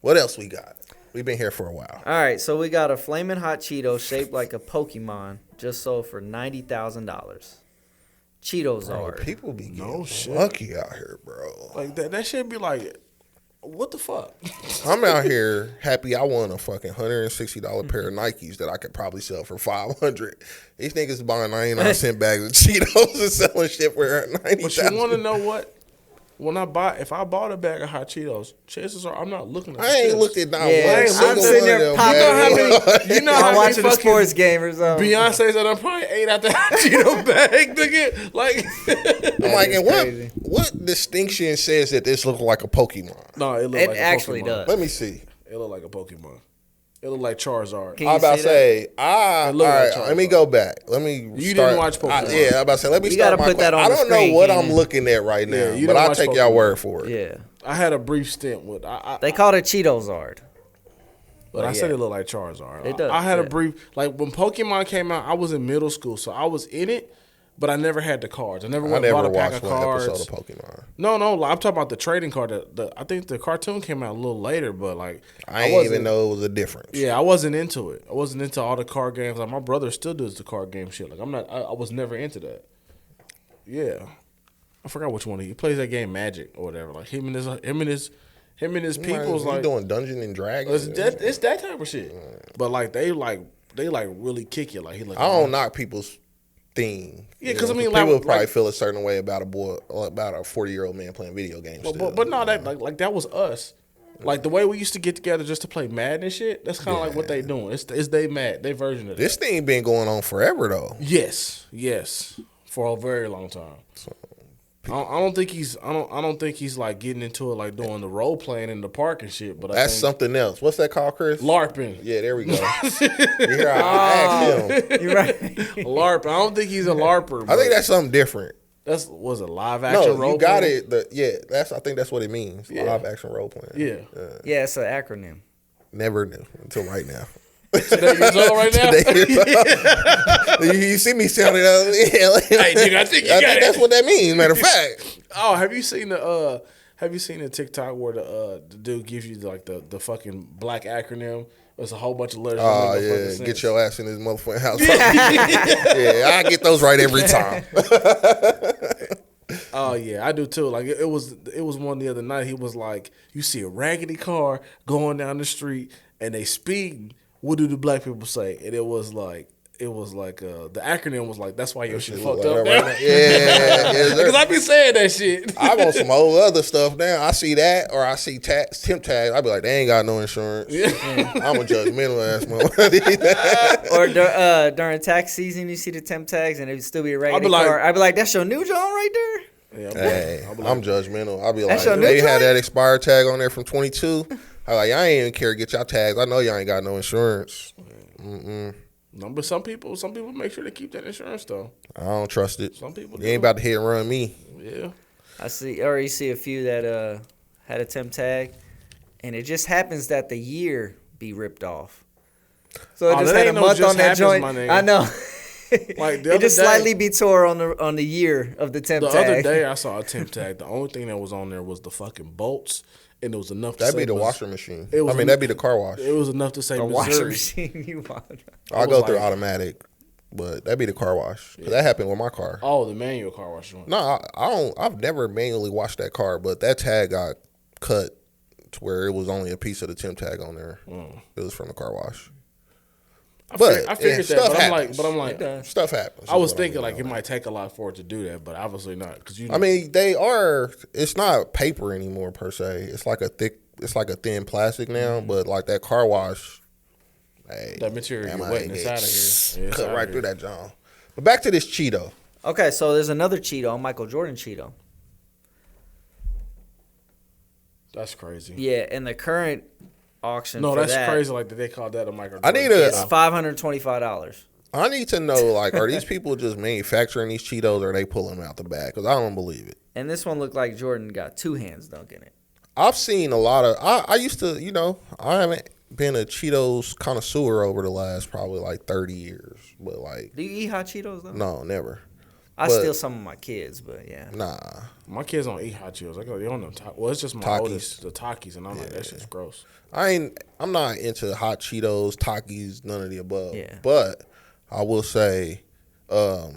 S2: What else we got? We've been here for a while.
S3: All right, so we got a flaming hot Cheeto shaped like a Pokemon, just sold for $90,000. Cheetos are.
S2: People be getting lucky out here, bro.
S1: Like that should be like, what the fuck?
S2: I'm out here happy I won a fucking $160 pair of Nikes that I could probably sell for $500. These niggas buying 99-cent bags of Cheetos and selling shit for $90,000.
S1: But you want to know what? If I bought a bag of hot Cheetos, chances are I'm not looking at the
S2: I ain't
S1: chips.
S2: looked at not one
S3: I'm
S2: single
S3: sitting
S2: one
S3: there
S2: of them.
S3: popping.
S1: You know
S3: I'm
S1: how many
S3: watching a
S1: fucking
S3: sports game or something.
S1: Beyonce said I probably ate out the hot Cheeto bag, nigga. Like,
S2: I'm like, and
S3: crazy.
S2: what distinction says that this looks like a Pokemon?
S1: no, it
S3: It
S1: like
S3: actually
S1: a Pokemon.
S3: does.
S2: Let me see.
S1: It looked like a Pokemon. It looked like Charizard.
S3: Can
S2: I'm
S3: you
S2: about to
S3: see that?
S2: say,
S1: It
S2: all
S1: looked like
S2: right,
S1: Charizard.
S2: let me go back. Let me
S1: You
S2: start.
S1: didn't watch Pokemon.
S2: Yeah, I'm about to say, let me
S3: You
S2: start
S3: gotta
S2: my
S3: put that
S2: question.
S3: on
S2: I
S3: the
S2: don't know
S3: screen,
S2: what
S3: Keenan.
S2: I'm looking at right now,
S1: you
S2: but
S1: don't
S2: I'll
S1: watch
S2: take y'all
S1: Pokemon.
S2: word for it.
S3: Yeah.
S1: I had a brief stint with.
S3: They called it Cheetozard.
S1: But I said it looked like Charizard.
S3: It does,
S1: I had a
S3: yeah.
S1: brief, like when Pokemon came out, I was in middle school, so I was in it, but I never had the cards. I never went and bought a pack
S2: watched
S1: of
S2: one
S1: cards.
S2: episode of Pokemon.
S1: No, I'm talking about the trading card. I think the cartoon came out a little later, but like
S2: I didn't even know it was a difference.
S1: Yeah, I wasn't into it. I wasn't into all the card games. Like my brother still does the card game shit. Like I'm not. I was never into that. Yeah, I forgot which one he plays that game Magic or whatever. Like him and his people's like
S2: doing Dungeons and Dragons.
S1: it's that type of shit. But like they really kick you. Like he like
S2: I don't knock people's thing.
S1: Yeah, because I mean,
S2: people
S1: like,
S2: probably feel a certain way about a 40-year-old man playing video games.
S1: But no, that like that was us. Like the way we used to get together just to play Madden and shit. That's kind of like what they doing. It's they mad. They version of that.
S2: This thing been going on forever though.
S1: Yes, for a very long time. So, I don't think he's like getting into it like doing the role playing in the park and shit. But
S2: that's something else. What's that called, Chris?
S1: LARPing.
S2: Yeah, there we go. Here I asked him.
S3: You're right.
S1: LARP. I don't think he's a LARPer.
S2: I think that's something different.
S1: Was it live action role?
S2: No, you got
S1: playing?
S2: it. I think that's what it means. Live action role playing.
S1: Yeah.
S3: Yeah, it's an acronym.
S2: Never knew until right now.
S1: Today years old right now.
S2: You see me sounding out.
S1: Hey, nigga, I think you got it.
S2: That's what that means. Matter of fact.
S1: Oh, have you seen the TikTok where the dude gives you like the fucking black acronym? There's a whole bunch of letters.
S2: Oh yeah, get your ass in this motherfucking house. Yeah, I get those right every time.
S1: Oh yeah, I do too. Like it was one the other night. He was like, you see a raggedy car going down the street and they speeding. What do the black people say? And it was like the acronym was like, that's why your shit fucked up.
S2: Right yeah,
S1: because I be saying that shit.
S2: I want some old other stuff now. I see that or I see temp tags. I be like, they ain't got no insurance. I'm a judgmental ass motherfucker.
S3: Or during tax season, you see the temp tags and it would still be a raggedy car. I'd be like, that's your new John right there?
S2: Yeah, hey, I'm judgmental. I'll be like,
S3: your new
S2: they
S3: joint?
S2: had that expired tag on there from 22. I'm like, I ain't even care to get y'all tags. I know y'all ain't got no insurance.
S1: No, but some people make sure they keep that insurance though.
S2: I don't trust it.
S1: Some people
S2: You ain't about to hit and run me.
S1: Yeah.
S3: I already see a few that had a temp tag, and it just happens that the year be ripped off. So it just had a month on that joint. I know.
S1: Like
S3: it just slightly be tore on the year of the temp tag.
S1: The other day I saw a temp tag. The only thing that was on there was the fucking bolts, and it was enough.
S2: That'd be the washer machine. That'd be the car wash.
S1: It was enough to say
S3: the
S1: Missouri.
S3: washer machine. You want?
S2: I'll go through automatic, but that'd be the car wash. Yeah. That happened with my car.
S1: Oh, the manual car wash.
S2: No, I don't. I've never manually washed that car, but that tag got cut to where it was only a piece of the temp tag on there. It was from the car wash.
S1: I figured that, but I'm like,
S2: stuff happens.
S1: I was thinking like it might take a lot for it to do that, but obviously not. Because
S2: I mean, they are. It's not paper anymore per se. It's like a thin plastic now. But like that car wash, hey,
S1: that material you're wetting is out of here.
S2: Cut right through that, John. But back to this Cheeto.
S3: Okay, so there's another Cheeto, Michael Jordan Cheeto.
S1: That's crazy.
S3: Yeah, and the current auction.
S1: No,
S3: for
S1: that's
S3: that,
S1: crazy. Like they call that a Michael Jordan.
S3: It's $525.
S2: I need to know, like, are these people just manufacturing these Cheetos, or are they pulling them out the bag? Because I don't believe it.
S3: And this one looked like Jordan got two hands dunking it.
S2: I've seen a lot of. I used to, I haven't been a Cheetos connoisseur over the last probably like 30 years. But like,
S3: do you eat hot Cheetos though?
S2: No, never.
S3: I steal some of my kids, but yeah.
S2: Nah.
S1: My kids don't eat hot Cheetos. I go, they don't know. Well, it's just my
S2: Takis.
S1: oldest, the Takis, and I'm like, that shit's gross.
S2: I'm not into hot Cheetos, Takis, none of the above.
S3: Yeah.
S2: But I will say, I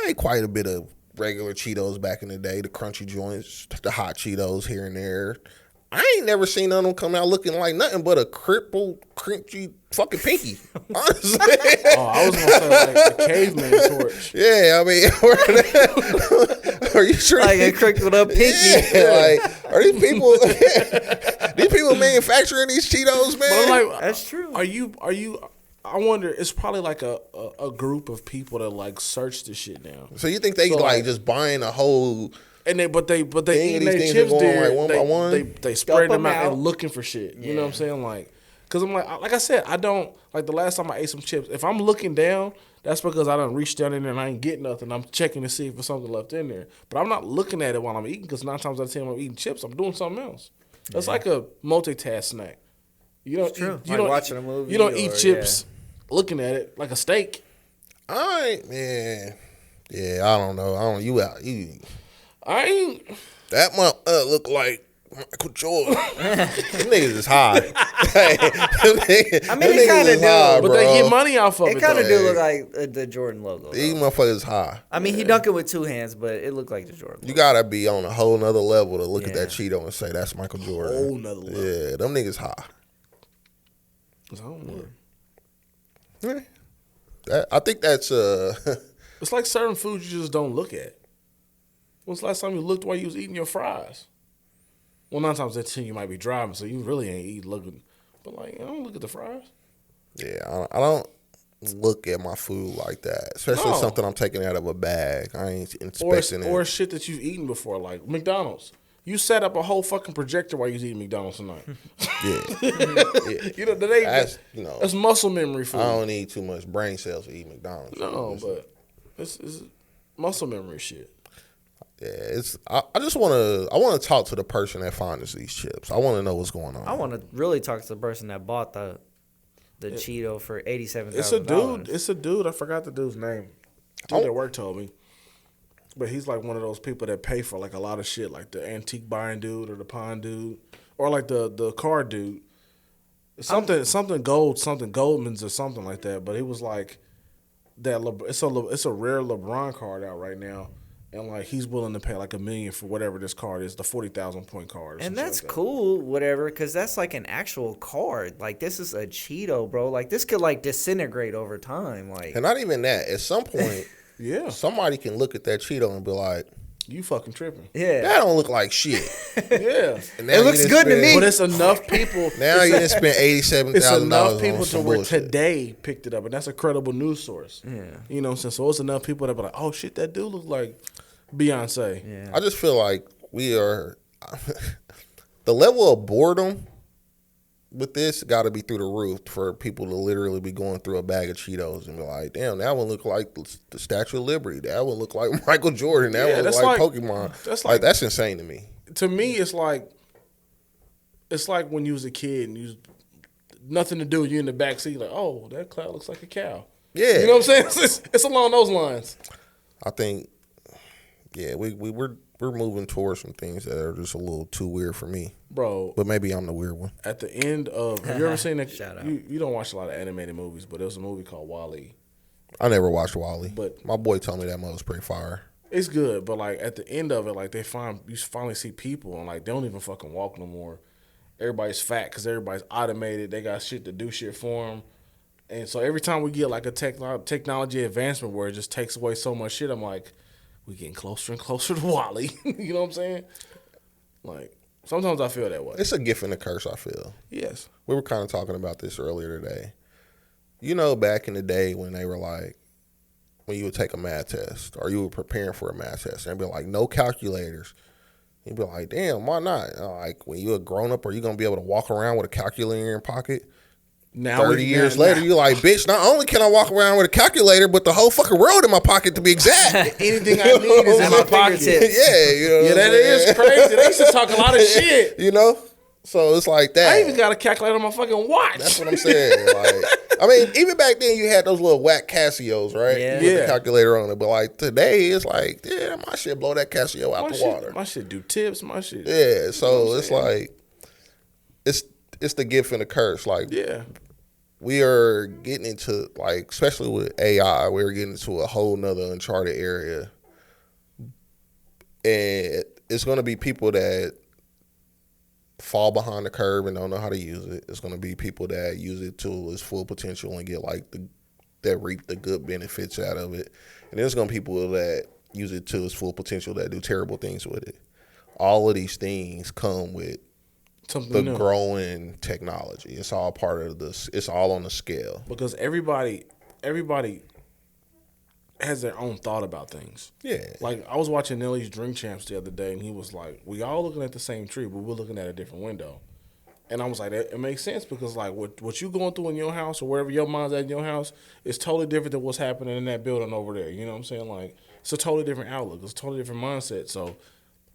S2: ate quite a bit of regular Cheetos back in the day, the crunchy joints, the hot Cheetos here and there. I ain't never seen none of them come out looking like nothing but a crippled, crunchy fucking pinky. Honestly.
S1: Oh, I was gonna say like the caveman torch.
S2: Yeah, I mean, are you sure?
S3: Like a crippled up pinky.
S2: Yeah, like, are these people? These people manufacturing these Cheetos, man?
S1: But I'm like,
S3: that's true.
S1: Are you? I wonder. It's probably like a group of people that like search this shit now.
S2: So you think they like just buying a whole?
S1: And they eating their chips there.
S2: Like one by one.
S1: They spread them out and looking for shit. You know what I'm saying? Cause I'm like I said, I don't like the last time I ate some chips. If I'm looking down, that's because I done reached down in there and I ain't getting nothing. I'm checking to see if there's something left in there. But I'm not looking at it while I'm eating, because 9 times out of 10 when I'm eating chips, I'm doing something else. That's like a multitask snack. You don't.
S3: True.
S1: You don't
S3: watching a movie.
S1: You don't eat chips looking at it like a steak.
S2: Man. Yeah, I don't know. You.
S1: I ain't.
S2: That look like Michael Jordan. Them niggas is high.
S3: I mean, it kind of do.
S1: High, but they get money off of it.
S3: It kind of do look like the Jordan logo.
S2: These motherfuckers high.
S3: I mean, he dunked it with 2 hands, but it looked like the Jordan logo.
S2: You got to be on a whole nother level to look at that Cheeto and say that's Michael Jordan.
S1: Whole nother level.
S2: Yeah, them niggas high. I think that's
S1: It's like certain foods you just don't look at. When's the last time you looked while you was eating your fries? Well, 9 times out of 10 you might be driving, so you really ain't eating looking. But like, I don't look at the fries.
S2: Yeah, I don't look at my food like that, especially something I'm taking out of a bag. I ain't inspecting it.
S1: Or shit that you've eaten before, like McDonald's. You set up a whole fucking projector while you was eating McDonald's tonight.
S2: Yeah.
S1: That's muscle memory food.
S2: I don't need too much brain cells to eat McDonald's.
S1: No, but it's muscle memory shit.
S2: Yeah, I just want to talk to the person that finds these chips. I want to know what's going on.
S3: I want to really talk to the person that bought the Cheeto for $87,000.
S1: It's a dude. I forgot the dude's name. Dude at work told me. But he's like one of those people that pay for like a lot of shit, like the antique buying dude or the pawn dude, or like the car dude. Something Goldman's or something like that. But he was like that. It's a rare LeBron card out right now. And like he's willing to pay like $1 million for whatever this card is, the 40,000 point card.
S3: And that's cool, whatever, because that's like an actual card. Like this is a Cheeto, bro. Like this could like disintegrate over time. Like,
S2: and not even that. At some point,
S1: yeah,
S2: somebody can look at that Cheeto and be like,
S1: "You fucking tripping."
S3: Yeah,
S2: that don't look like shit.
S1: Yeah,
S3: and it looks good to me.
S1: But it's enough people.
S2: Now you didn't spend $87,000.
S1: It's enough people to where Today picked it up, and that's a credible news source.
S3: Yeah,
S1: you know what I'm saying. So it's enough people that be like, "Oh shit, that dude look like Beyonce."
S3: Yeah.
S2: I just feel like we are the level of boredom with this, got to be through the roof for people to literally be going through a bag of Cheetos and be like, damn, that one look like the Statue of Liberty. That one look like Michael Jordan. That one look like Pokemon. That's insane to me.
S1: To me, it's like when you was a kid and you nothing to do. You in the back seat like, oh, that cloud looks like a cow.
S2: Yeah,
S1: you know what I'm saying? It's along those lines.
S2: I think, yeah, we're moving towards some things that are just a little too weird for me,
S1: bro.
S2: But maybe I'm the weird one.
S1: At the end of, have you ever seen that?
S3: Shout out.
S1: You don't watch a lot of animated movies, but there was a movie called WALL-E.
S2: I never watched WALL-E,
S1: but
S2: my boy told me that movie was pretty fire.
S1: It's good, but like at the end of it, like you finally see people and like they don't even fucking walk no more. Everybody's fat because everybody's automated. They got shit to do shit for them. And so every time we get like a technology advancement where it just takes away so much shit, I'm like, we getting closer and closer to WALL-E. You know what I'm saying? Like, sometimes I feel that way.
S2: It's a gift and a curse, I feel.
S1: Yes.
S2: We were kind of talking about this earlier today. You know, back in the day when they were like, when you would take a math test or you were preparing for a math test and be like, no calculators. You'd be like, damn, why not? Like, when you're a grown-up, are you going to be able to walk around with a calculator in your pocket? Now 30 years later, you're like, bitch, not only can I walk around with a calculator, but the whole fucking world in my pocket to be exact.
S1: Anything I need is in my pocket.
S2: Yeah, you know.
S1: Yeah, that is crazy. They used to talk a lot of shit.
S2: You know? So it's like that.
S1: I even got a calculator on my fucking watch.
S2: That's what I'm saying. Like, I mean, even back then you had those little whack Casios, right?
S3: Yeah.
S2: With the calculator on it. But like today, it's like, yeah, my shit blow that Casio out the water.
S1: My shit do tips. My shit.
S2: Yeah. So it's like, it's the gift and the curse. Like,
S1: yeah.
S2: We are getting into, like, especially with AI, we're getting into a whole nother uncharted area. And it's going to be people that fall behind the curve and don't know how to use it. It's going to be people that use it to its full potential and get, like, that reap the good benefits out of it. And there's going to be people that use it to its full potential that do terrible things with it. All of these things come with something new. Growing technology. It's all part of this. It's all on the scale.
S1: Because everybody has their own thought about things.
S2: Yeah.
S1: Like, I was watching Nelly's Drink Champs the other day, and he was like, we all looking at the same tree, but we're looking at a different window. And I was like, it makes sense because, like, what you going through in your house or wherever your mind's at in your house is totally different than what's happening in that building over there. You know what I'm saying? Like, it's a totally different outlook. It's a totally different mindset. So,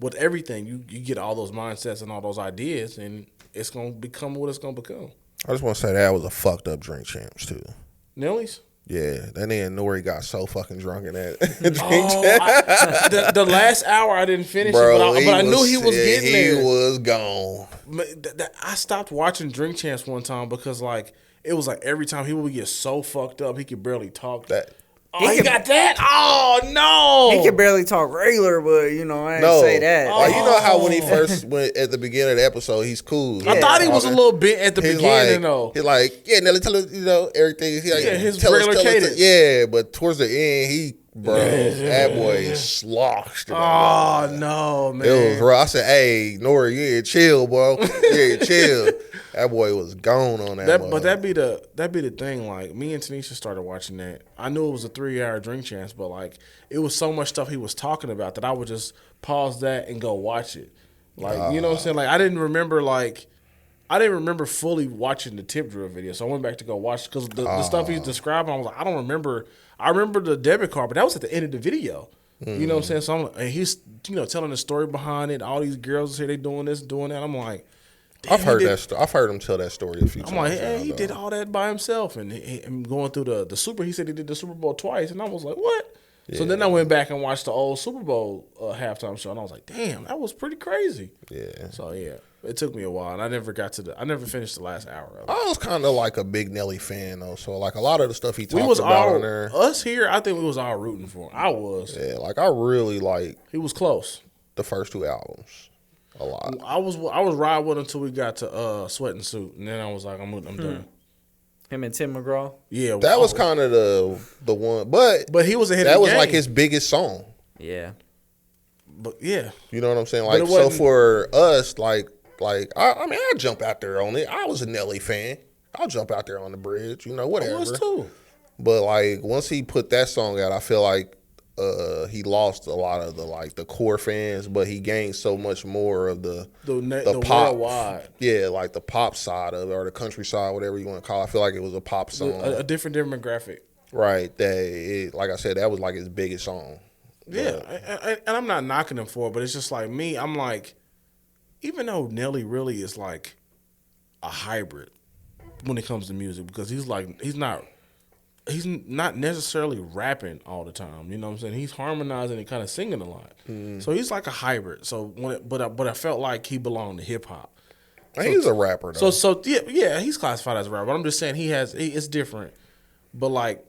S1: with everything, you get all those mindsets and all those ideas, and it's going to become what it's going to become.
S2: I just want to say that was a fucked up Drink Champs, too.
S1: Nelly's?
S2: Yeah, that nigga Nori got so fucking drunk in that Drink
S1: Champs. The last hour I didn't finish it, but I knew he was getting there.
S2: He was gone.
S1: I stopped watching Drink Champs one time because, like, it was like every time he would get so fucked up, he could barely talk. He got that? Oh, no.
S3: He can barely talk regular, but, you know, I ain't say that.
S2: Like, you know how when he first went at the beginning of the episode, he's cool.
S1: Yeah. I thought he was a little bit at the beginning, though.
S2: He's like, yeah, Nelly, tell us, you know, everything. He like,
S1: his regular cadence.
S2: Yeah, but towards the end, that boy sloshed.
S1: Oh, no, man.
S2: It was rough. I said, hey, Nori, yeah, chill, bro. Yeah, chill. That boy was gone on that.
S1: But that'd be the thing. Like, me and Tanisha started watching that. I knew it was a 3-hour Drink Champs, but like it was so much stuff he was talking about that I would just pause that and go watch it. Like, you know what I'm saying? Like, I didn't remember fully watching the tip drill video, so I went back to go watch because the stuff he's describing. I was like, I don't remember. I remember the debit card, but that was at the end of the video. You know what I'm saying? So and he's telling the story behind it. All these girls say they doing this, doing that. I'm like.
S2: I've heard him tell that story a few times.
S1: I'm like, hey, he did all that by himself, and going through the Super. He said he did the Super Bowl twice, and I was like, what? Yeah. So then I went back and watched the old Super Bowl halftime show, and I was like, damn, that was pretty crazy.
S2: Yeah.
S1: So yeah, it took me a while, and I never finished the last hour of it.
S2: I was kind of like a big Nelly fan though, so like a lot of the stuff he talked about on there.
S1: Us here, I think we was all rooting for him. I was.
S2: Yeah, like I really like.
S1: He was close.
S2: The first 2 albums. A lot.
S1: I was riding with him until we got to Sweat and Suit, and then I was like, I'm done.
S3: Him and Tim McGraw.
S2: Yeah, that was kind of the one, but
S1: he was ahead.
S2: That
S1: of the
S2: was
S1: game.
S2: like his biggest song.
S3: Yeah,
S1: but yeah,
S2: you know what I'm saying. Like so for us, like I mean, I jump out there on it. I was a Nelly fan. I'll jump out there on the bridge, whatever.
S1: I was too.
S2: But like once he put that song out, I feel like he lost a lot of the core fans, but he gained so much more of the pop,
S1: worldwide.
S2: Yeah, like the pop side of it, or the country side, whatever you want to call it. I feel like it was a pop song.
S1: A different demographic.
S2: Right. Like I said, that was like his biggest song.
S1: Yeah, and I'm not knocking him for it, but it's just like me, I'm like, even though Nelly really is like a hybrid when it comes to music, because he's not necessarily rapping all the time. You know what I'm saying? He's harmonizing and kind of singing a lot. So he's like a hybrid. So but I felt like he belonged to hip hop.
S2: He's a rapper though.
S1: So yeah, he's classified as a rapper. But I'm just saying it's different. But like,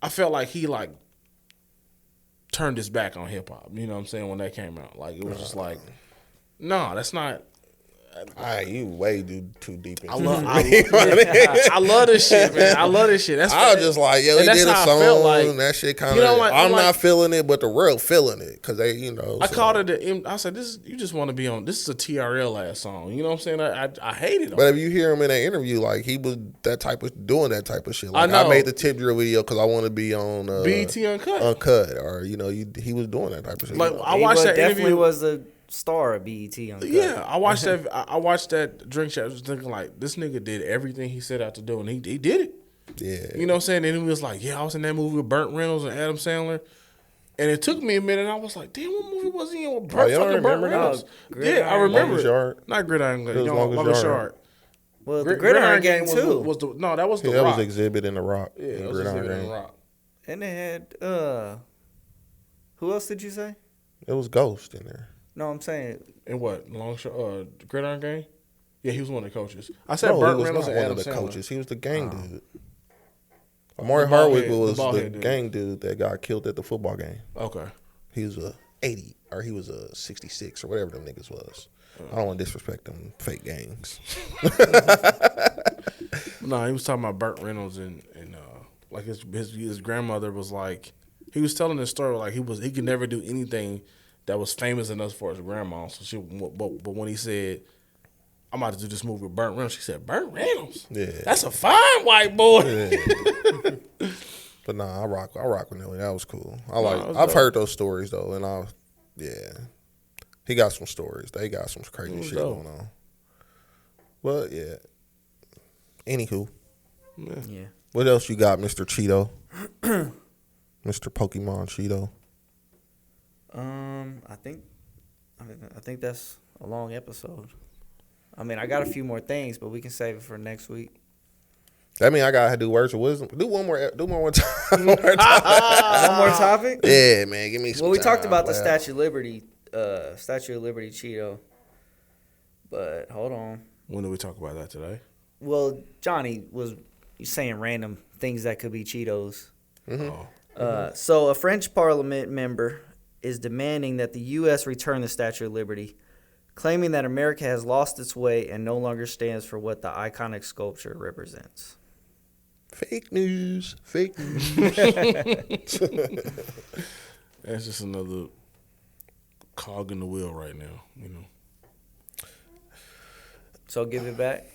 S1: I felt like he like turned his back on hip hop. You know what I'm saying? When that came out, like it was just like, no, that's not.
S2: You way too deep into
S1: I love this shit, man. I love this shit.
S2: I was just like, yo, he did a song, like, that shit kind of. You know, like, I'm not feeling it, but the world feeling it because they, you know.
S1: I called it. I said, you just want to be on. This is a TRL ass song. You know what I'm saying? I hated it.
S2: But if you hear him in that interview, like he was doing that type of shit. Like I made the tip drill video because I want to be on
S1: BET Uncut.
S2: Or you know, he was doing that type of shit.
S1: Like I watched that interview.
S3: Definitely was a star of BET Uncut.
S1: Yeah, I watched that. I watched that drink chat. I was thinking like, this nigga did everything he set out to do, and he did it.
S2: Yeah,
S1: you know what I'm saying. And he was like, yeah, I was in that movie with Burt Reynolds and Adam Sandler, and it took me a minute. And I was like, damn, what movie was he in with Burt Reynolds? I remember. Not Gridiron Gang. Longest Yard.
S3: Well, the Gridiron Gang too.
S1: That was the
S2: Rock. That
S1: was
S2: Exhibit in the Rock.
S1: Yeah, it was Exhibit in the Rock.
S3: And they had who else did you say?
S2: It was Ghost in there.
S3: No, I'm saying.
S1: And what? Gridiron Gang? Yeah, he was one of the coaches. I said Burt Reynolds and Adam Sandler.
S2: Coaches. He was the gang dude. Amari Hardwick was the gang dude that got killed at the football game.
S1: Okay.
S2: He was a 80 or he was a 66 or whatever them niggas was. I don't want to disrespect them fake gangs.
S1: No, he was talking about Burt Reynolds and like his grandmother was like, he was telling this story like he could never do anything that was famous enough for his grandma. So but when he said, I'm about to do this movie with Burt Reynolds, she said, Burt Reynolds? Yeah. That's a fine white boy.
S2: Yeah. But nah, I rock with Nelly. That was cool. I've heard those stories though, and he got some stories. They got some crazy shit going on. But yeah. Anywho.
S3: Yeah.
S2: What else you got, Mr. Cheeto? Mr. Pokemon Cheeto.
S3: I think that's a long episode. I mean, I got a few more things, but we can save it for next week.
S2: That mean I gotta do words of wisdom. Do one more time. One more
S3: topic?
S2: Yeah, man. Give me some.
S3: Well, we talked about the Statue of Liberty Cheeto. But hold on.
S1: When did we talk about that today?
S3: Well, Johnny was saying random things that could be Cheetos.
S2: Mm-hmm.
S3: So a French parliament member is demanding that the U.S. return the Statue of Liberty, claiming that America has lost its way and no longer stands for what the iconic sculpture represents.
S2: Fake news.
S1: That's just another cog in the wheel right now, you know.
S3: So give it back?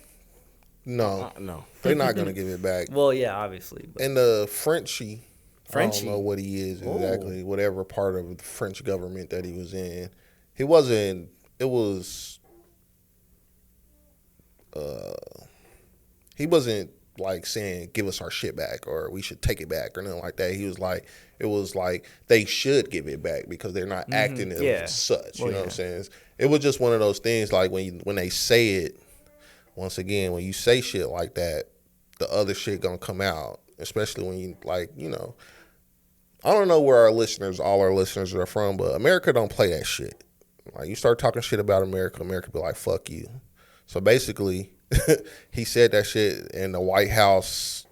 S2: No.
S1: No.
S2: They're not going to give it back.
S3: Well, yeah, obviously. But.
S2: And the Frenchie, I don't know what he is exactly, whatever part of the French government that he was in. He wasn't like saying, give us our shit back or we should take it back or nothing like that. He was like, it was like they should give it back because they're not acting as such. You know what I'm saying? It was just one of those things like when they say it, once again, when you say shit like that, the other shit gonna come out, especially when you like, you know, I don't know where all our listeners are from, but America don't play that shit. Like you start talking shit about America be like, fuck you. So basically, he said that shit, and the White House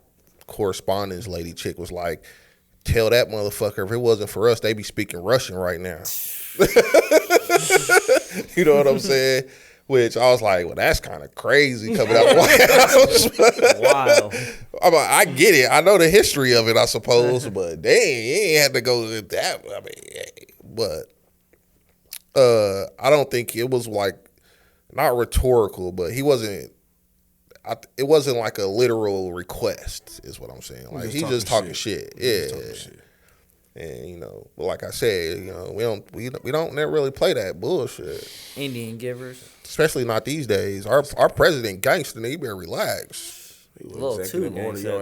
S2: correspondence lady chick was like, tell that motherfucker if it wasn't for us, they be speaking Russian right now. You know what I'm saying? Which I was like, well, that's kind of crazy coming out of the White House. Wow. I'm like, I get it. I know the history of it, I suppose, but dang, you ain't had to go to that. I mean, but I don't think it was like, not rhetorical, but he wasn't. It wasn't like a literal request, is what I'm saying. Like he's just talking shit. Yeah. And but like I said, we don't never really play that bullshit.
S3: Indian givers,
S2: especially not these days. Our president gangster, he better relax.
S1: He
S3: a little too gangster.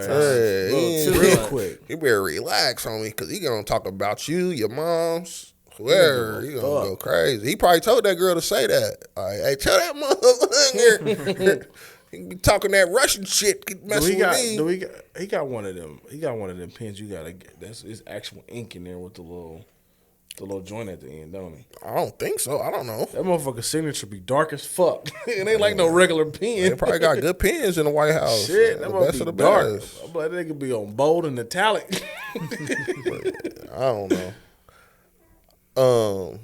S1: Real quick.
S2: He better relax on me because he gonna talk about you, your moms, whoever. He gonna go crazy. He probably told that girl to say that. Hey, tell that motherfucker. He be talking that Russian shit, messing with me.
S1: He got one of them. He got one of them pins you gotta get. That's his actual ink in there with the little joint at the end, don't he?
S2: I don't think so. I don't know.
S1: That motherfucker's signature be dark as fuck. It ain't like no regular pen.
S2: They probably got good pens in the White House.
S1: Shit, that must be dark.
S2: Best.
S1: I'm like, they could be on bold and italic.
S2: I don't know.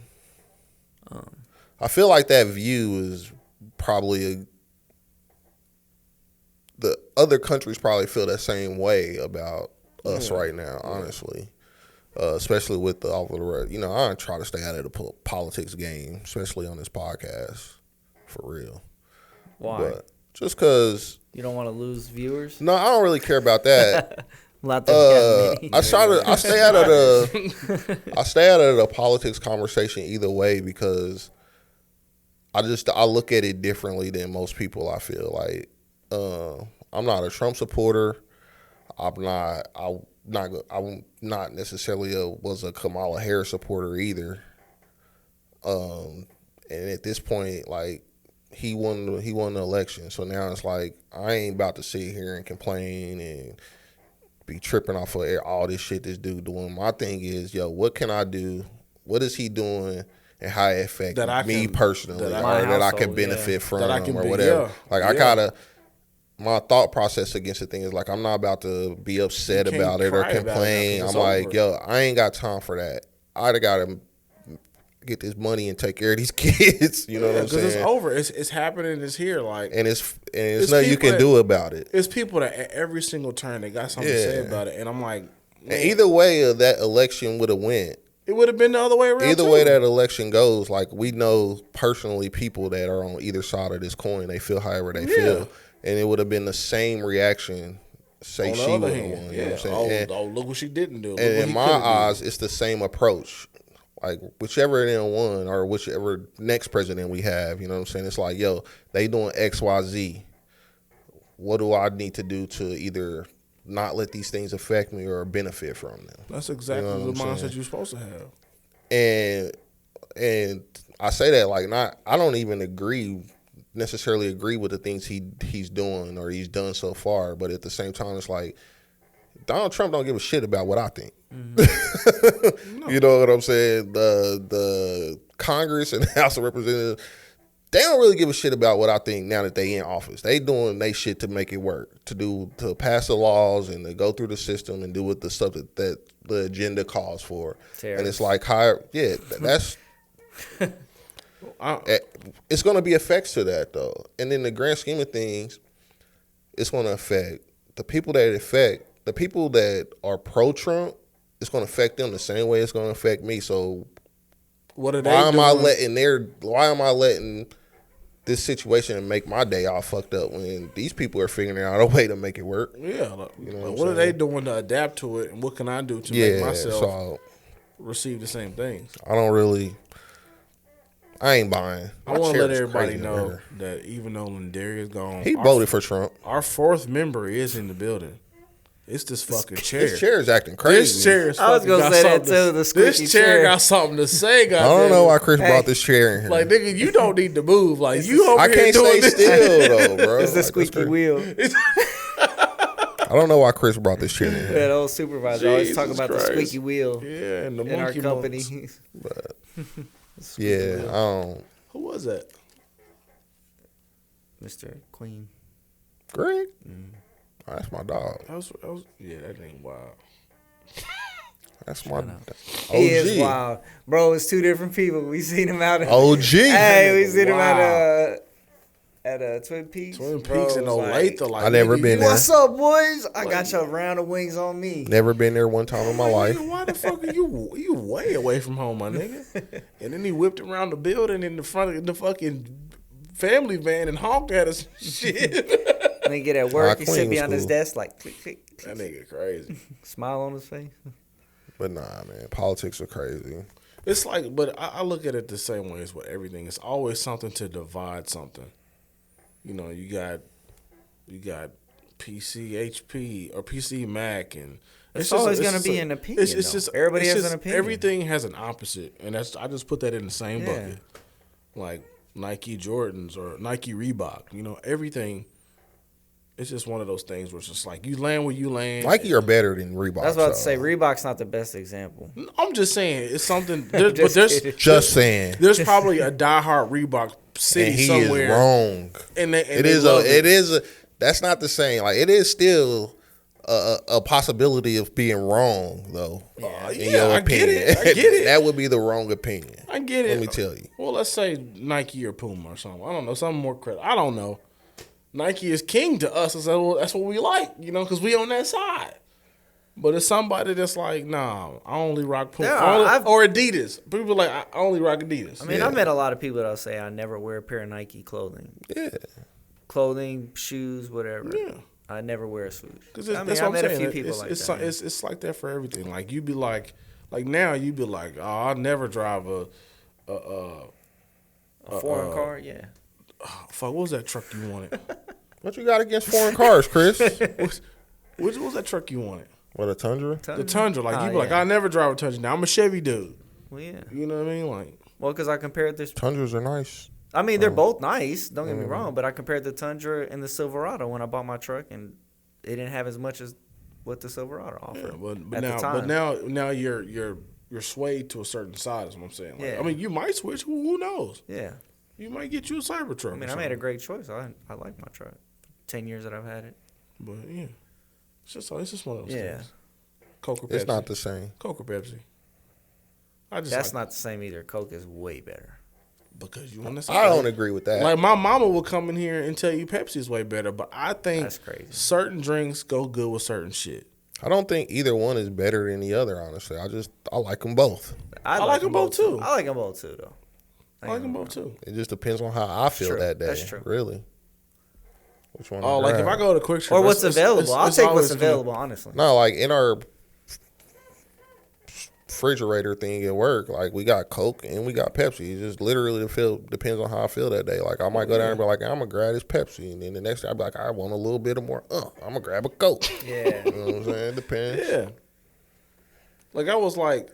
S2: I feel like that view is probably the other countries probably feel that same way about us right now, honestly. Especially with the all the I try to stay out of the politics game, especially on this podcast, for real.
S3: Why?
S2: But just because
S3: you don't want to lose viewers.
S2: No, I don't really care about that.
S3: I
S2: stay out of the politics conversation either way because I look at it differently than most people. I feel like I'm not a Trump supporter. I'm not necessarily was a Kamala Harris supporter either. And at this point, like he won the election, so now it's like I ain't about to sit here and complain and be tripping off of all this shit this dude doing. My thing is, what can I do? What is he doing? And how it affects me personally, that I can benefit from, or whatever. I gotta. My thought process against the thing is like I'm not about to be upset about it or complain. I'm like, I ain't got time for that. I gotta get this money and take care of these kids. You know what I'm saying?
S1: Because it's over. It's happening. It's here. Like
S2: and it's nothing you can do about it.
S1: It's people that at every single turn they got something to say about it, and I'm like,
S2: and either way, that election would have went.
S1: It would have been the other way around.
S2: Either way that election goes, like we know personally people that are on either side of this coin. They feel however they feel. And it would have been the same reaction, say she would have won. You know what I'm saying?
S1: Look what she didn't do.
S2: And in my eyes, it's the same approach. Like, whichever of them won or whichever next president we have, you know what I'm saying? It's like, they doing X, Y, Z. What do I need to do to either not let these things affect me or benefit from them?
S1: That's exactly the mindset you're supposed to have.
S2: And I say that like I don't even necessarily agree with the things he's doing or he's done so far, but at the same time it's like Donald Trump don't give a shit about what I think. Mm-hmm. No. You know what I'm saying? The Congress and the House of Representatives, they don't really give a shit about what I think now that they in office. They doing they shit to make it work, to pass the laws and to go through the system and do what the stuff that the agenda calls for. Tariffs. And it's like that's it's going to be effects to that, though. And in the grand scheme of things, it's going to affect the people that are pro-Trump. It's going to affect them the same way it's going to affect me. So
S1: what are they
S2: why
S1: doing?
S2: Why am I letting this situation make my day all fucked up when these people are figuring out a way to make it work?
S1: Yeah. What are they doing to adapt to it, and what can I do to make myself receive the same things?
S2: I ain't buying.
S1: I want to let everybody know that even though Lindari is gone,
S2: he voted for Trump.
S1: Our fourth member is in the building. It's this fucking chair.
S2: This chair is acting crazy.
S1: This chair is
S3: I was going to say that too.
S1: This chair got something to say, guys.
S2: I don't know why Chris brought this chair in here.
S1: Like, nigga, you don't need to move. Like, you over
S2: I
S1: here
S2: can't
S1: doing
S2: stay still, though, bro.
S3: It's the squeaky wheel.
S2: I don't know why Chris brought this chair in here.
S3: That old supervisor always talk about the squeaky wheel.
S1: Yeah, and the
S3: in our company.
S2: But, yeah, I don't.
S1: Who was that?
S3: Mr. Queen.
S2: Greg? Oh, that's my dog.
S1: That ain't wild.
S2: That's my OG.
S3: He is wild. Bro, it's two different people. We seen him out.
S2: OG.
S3: Hey, we seen him at Twin Peaks.
S1: Twin Peaks in Olathe.
S2: I never been there.
S3: What's up, boys? I got your round of wings on me.
S2: Never been there one time in my life.
S1: Why the fuck are you way away from home, my nigga? And then he whipped around the building in the front of the fucking family van and honked at us shit.
S3: And then get at work, he sit behind his desk like click, click, click.
S1: That nigga crazy.
S3: Smile on his face.
S2: But nah, man, politics are crazy.
S1: It's like, but I look at it the same way as with everything. It's always something to divide something. You know, you got PC HP or PC Mac, and
S3: it's always going to be an opinion. It's just everybody has an opinion.
S1: Everything has an opposite, and I just put that in the same bucket. Like Nike Jordans or Nike Reebok. You know, everything. It's just one of those things where it's just like you land where you land.
S2: Nike are better than Reebok.
S3: That's what I was about to say. Reebok's not the best example.
S1: I'm just saying it's something.
S2: Just saying.
S1: There's probably a diehard Reebok city
S2: and he
S1: somewhere.
S2: Is wrong.
S1: And
S2: it is. That's not the same. Like it is still a possibility of being wrong, though. In your opinion.
S1: I get it.
S2: That would be the wrong opinion.
S1: I get it.
S2: Let me tell you.
S1: Well, let's say Nike or Puma or something. I don't know, something more credible. I don't know. Nike is king to us. So that's what we like, you know, because we on that side. But it's somebody that's like, nah, I only rock Puma or Adidas. People like, I only rock Adidas.
S3: I mean, I met a lot of people that'll say I never wear a pair of Nike clothing.
S2: Yeah.
S3: Clothing, shoes, whatever.
S1: Yeah.
S3: I never wear a swoosh.
S1: That's what I'm saying. A few people like that. It's like that for everything. Like you be like now you be like, oh, I'll never drive a
S3: foreign car. Yeah.
S1: Oh, fuck, what was that truck you wanted?
S2: What you got against foreign cars, Chris?
S1: What was that truck you wanted?
S2: What, a Tundra?
S1: The Tundra. Like you be like, I'll never drive a Tundra. Now I'm a Chevy dude.
S3: Well, yeah.
S1: You know what I mean? Like,
S3: well, because I compared this.
S2: Tundras are nice.
S3: I mean, they're both nice. Don't get me wrong, but I compared the Tundra and the Silverado when I bought my truck, and it didn't have as much as what the Silverado offered.
S1: Yeah, but now you're swayed to a certain side. Is what I'm saying. Like, I mean, you might switch. Who knows?
S3: Yeah.
S1: You might get you a Cybertruck.
S3: I mean, I made a great choice. I like my truck. 10 years that I've had it.
S1: But yeah, it's just one of those things. Coke or Pepsi.
S2: It's not the same.
S1: Coke or Pepsi.
S3: That's not the same either. Coke is way better.
S1: Because you want to.
S2: I don't agree with that.
S1: Like my mama will come in here and tell you Pepsi is way better, but I think
S3: that's crazy.
S1: Certain drinks go good with certain shit.
S2: I don't think either one is better than the other. Honestly, I like them both.
S1: I like them both too.
S3: I like them both too, though.
S1: I like them both too.
S2: It just depends on how I feel that day. That's true. Really. Which one?
S1: Oh, like if I go to Quick Trip,
S3: or what's available. I'll take what's available. Honestly.
S2: No, like in our refrigerator thing at work, like we got Coke and we got Pepsi. It just literally depends on how I feel that day. Like I might go down and be like, I'm gonna grab this Pepsi, and then the next day I'll be like, I want a little bit of more. I'm gonna grab a Coke.
S3: Yeah,
S2: you know what I'm saying? It depends.
S1: Yeah. Like I was like,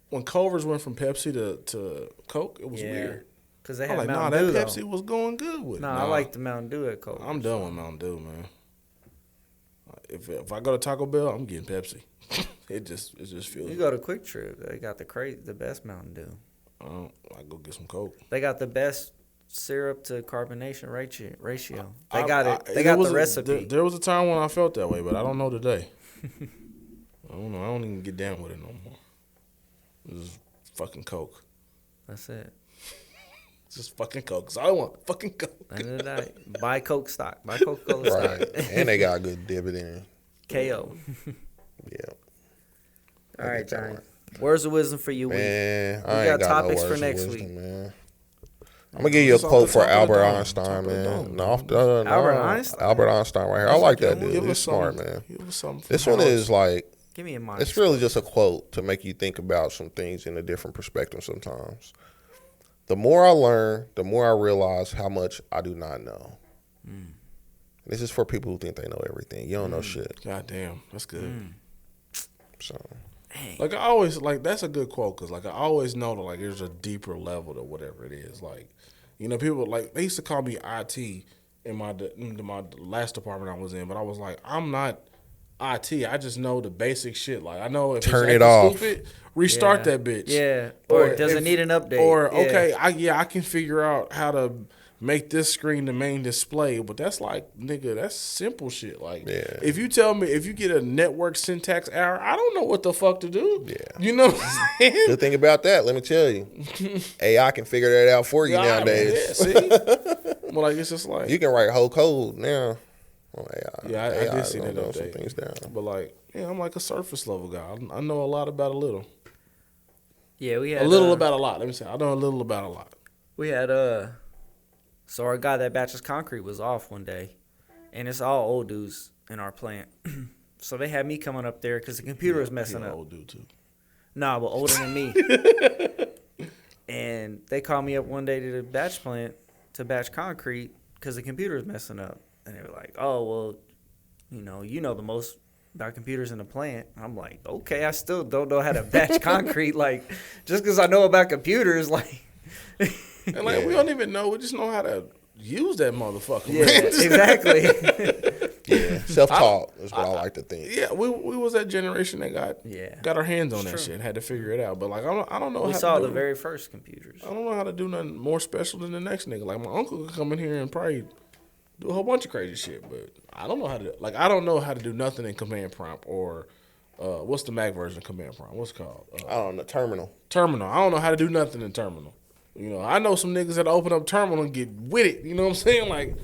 S1: when Culver's went from Pepsi to Coke, it was weird.
S3: Because they had
S1: Mountain Dew. That Pepsi was going good with.
S3: I like the Mountain Dew at Coke.
S1: I'm done with Mountain Dew, man. If I go to Taco Bell, I'm getting Pepsi. It just feels.
S3: You go to Quick Trip, they got the best Mountain Dew.
S1: I go get some Coke.
S3: They got the best syrup to carbonation ratio. They got it. They got the recipe.
S1: There was a time when I felt that way, but I don't know today. I don't know. I don't even get down with it no more. It's just fucking Coke.
S3: That's it.
S1: It's just fucking Coke. Cause I want fucking Coke.
S3: Buy Coke stock. Buy Coca-Cola stock.
S2: Right. And they got a good dividend.
S3: KO.
S2: Yeah.
S3: All right, Johnny. Words of wisdom for you,
S2: man.
S3: We got topics for next week.
S2: Man. I'm gonna give you a quote for Albert Einstein, man.
S3: Albert Einstein.
S2: Albert Einstein, right here. I like that dude. He's smart, man. This one is like.
S3: Give me a mind.
S2: It's really just a quote to make you think about some things in a different perspective. Sometimes, the more I learn, the more I realize how much I do not know. This is for people who think they know everything. You don't know shit.
S1: God damn, that's good.
S2: So.
S1: Like I always that's a good quote because like I always know that like there's a deeper level to whatever it is. Like, you know, people like they used to call me IT in my last department I was in, but I was like, I'm not IT. I just know the basic shit. Like I know if
S2: turn it off,
S1: stupid, restart that bitch.
S3: Yeah, or does it need an update?
S1: Or I can figure out how to make this screen the main display, but that's like, nigga, that's simple shit. Like, if you tell me, if you get a network syntax error, I don't know what the fuck to do. Yeah. You know what I'm saying?
S2: Good thing about that, let me tell you, AI can figure that out for you nowadays.
S1: See? Well, like, it's just like.
S2: You can write whole code now on AI.
S1: Yeah, I did see that
S2: update. Some things down.
S1: But like, I'm like a surface level guy. I know a lot about a little.
S3: Yeah, we had.
S1: A little about a lot. Let me say, I know a little about a lot.
S3: We had, So our guy that batches concrete was off one day, and it's all old dudes in our plant. So they had me coming up there because the computer was messing up.
S1: Old dude too.
S3: Nah, but older than me. And they called me up one day to the batch plant to batch concrete because the computer was messing up. And they were like, "Oh, well, you know the most about computers in the plant." I'm like, "Okay, I still don't know how to batch concrete. Like, just because I know about computers, like."
S1: And like we don't even know. We just know how to use that motherfucker.
S3: Yeah,
S1: man.
S3: exactly.
S2: Yeah, self-taught is what I like to think.
S1: Yeah, we was that generation that got our hands on that shit and had to figure it out. But like I don't know.
S3: We
S1: how
S3: saw
S1: to do
S3: the very first computers.
S1: I don't know how to do nothing more special than the next nigga. Like my uncle could come in here and probably do a whole bunch of crazy shit, but I don't know how to. Like I don't know how to do nothing in command prompt or what's the Mac version of command prompt? What's it called?
S2: I don't know, terminal.
S1: Terminal. I don't know how to do nothing in terminal. I know some niggas that open up terminal and get with it. You know what I'm saying? Like,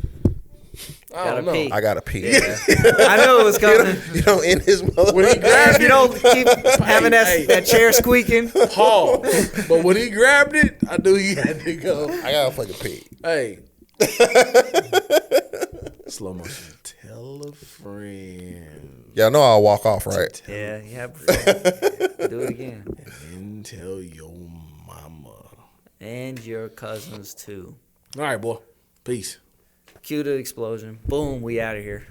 S1: I don't know.
S3: Pee.
S2: I gotta pee.
S3: Yeah. I know it was coming.
S2: In his mother.
S1: When he grabbed
S3: You don't keep having that chair squeaking.
S1: Pause. But when he grabbed it, I knew he had to go.
S2: I gotta fucking pee.
S1: Hey. Slow motion. Tell a friend.
S2: Yeah, I know I'll walk off, right?
S3: Yeah. Do it again.
S1: And then tell your mama.
S3: And your cousins, too.
S1: All right, boy. Peace.
S3: Cue the explosion. Boom, we out of here.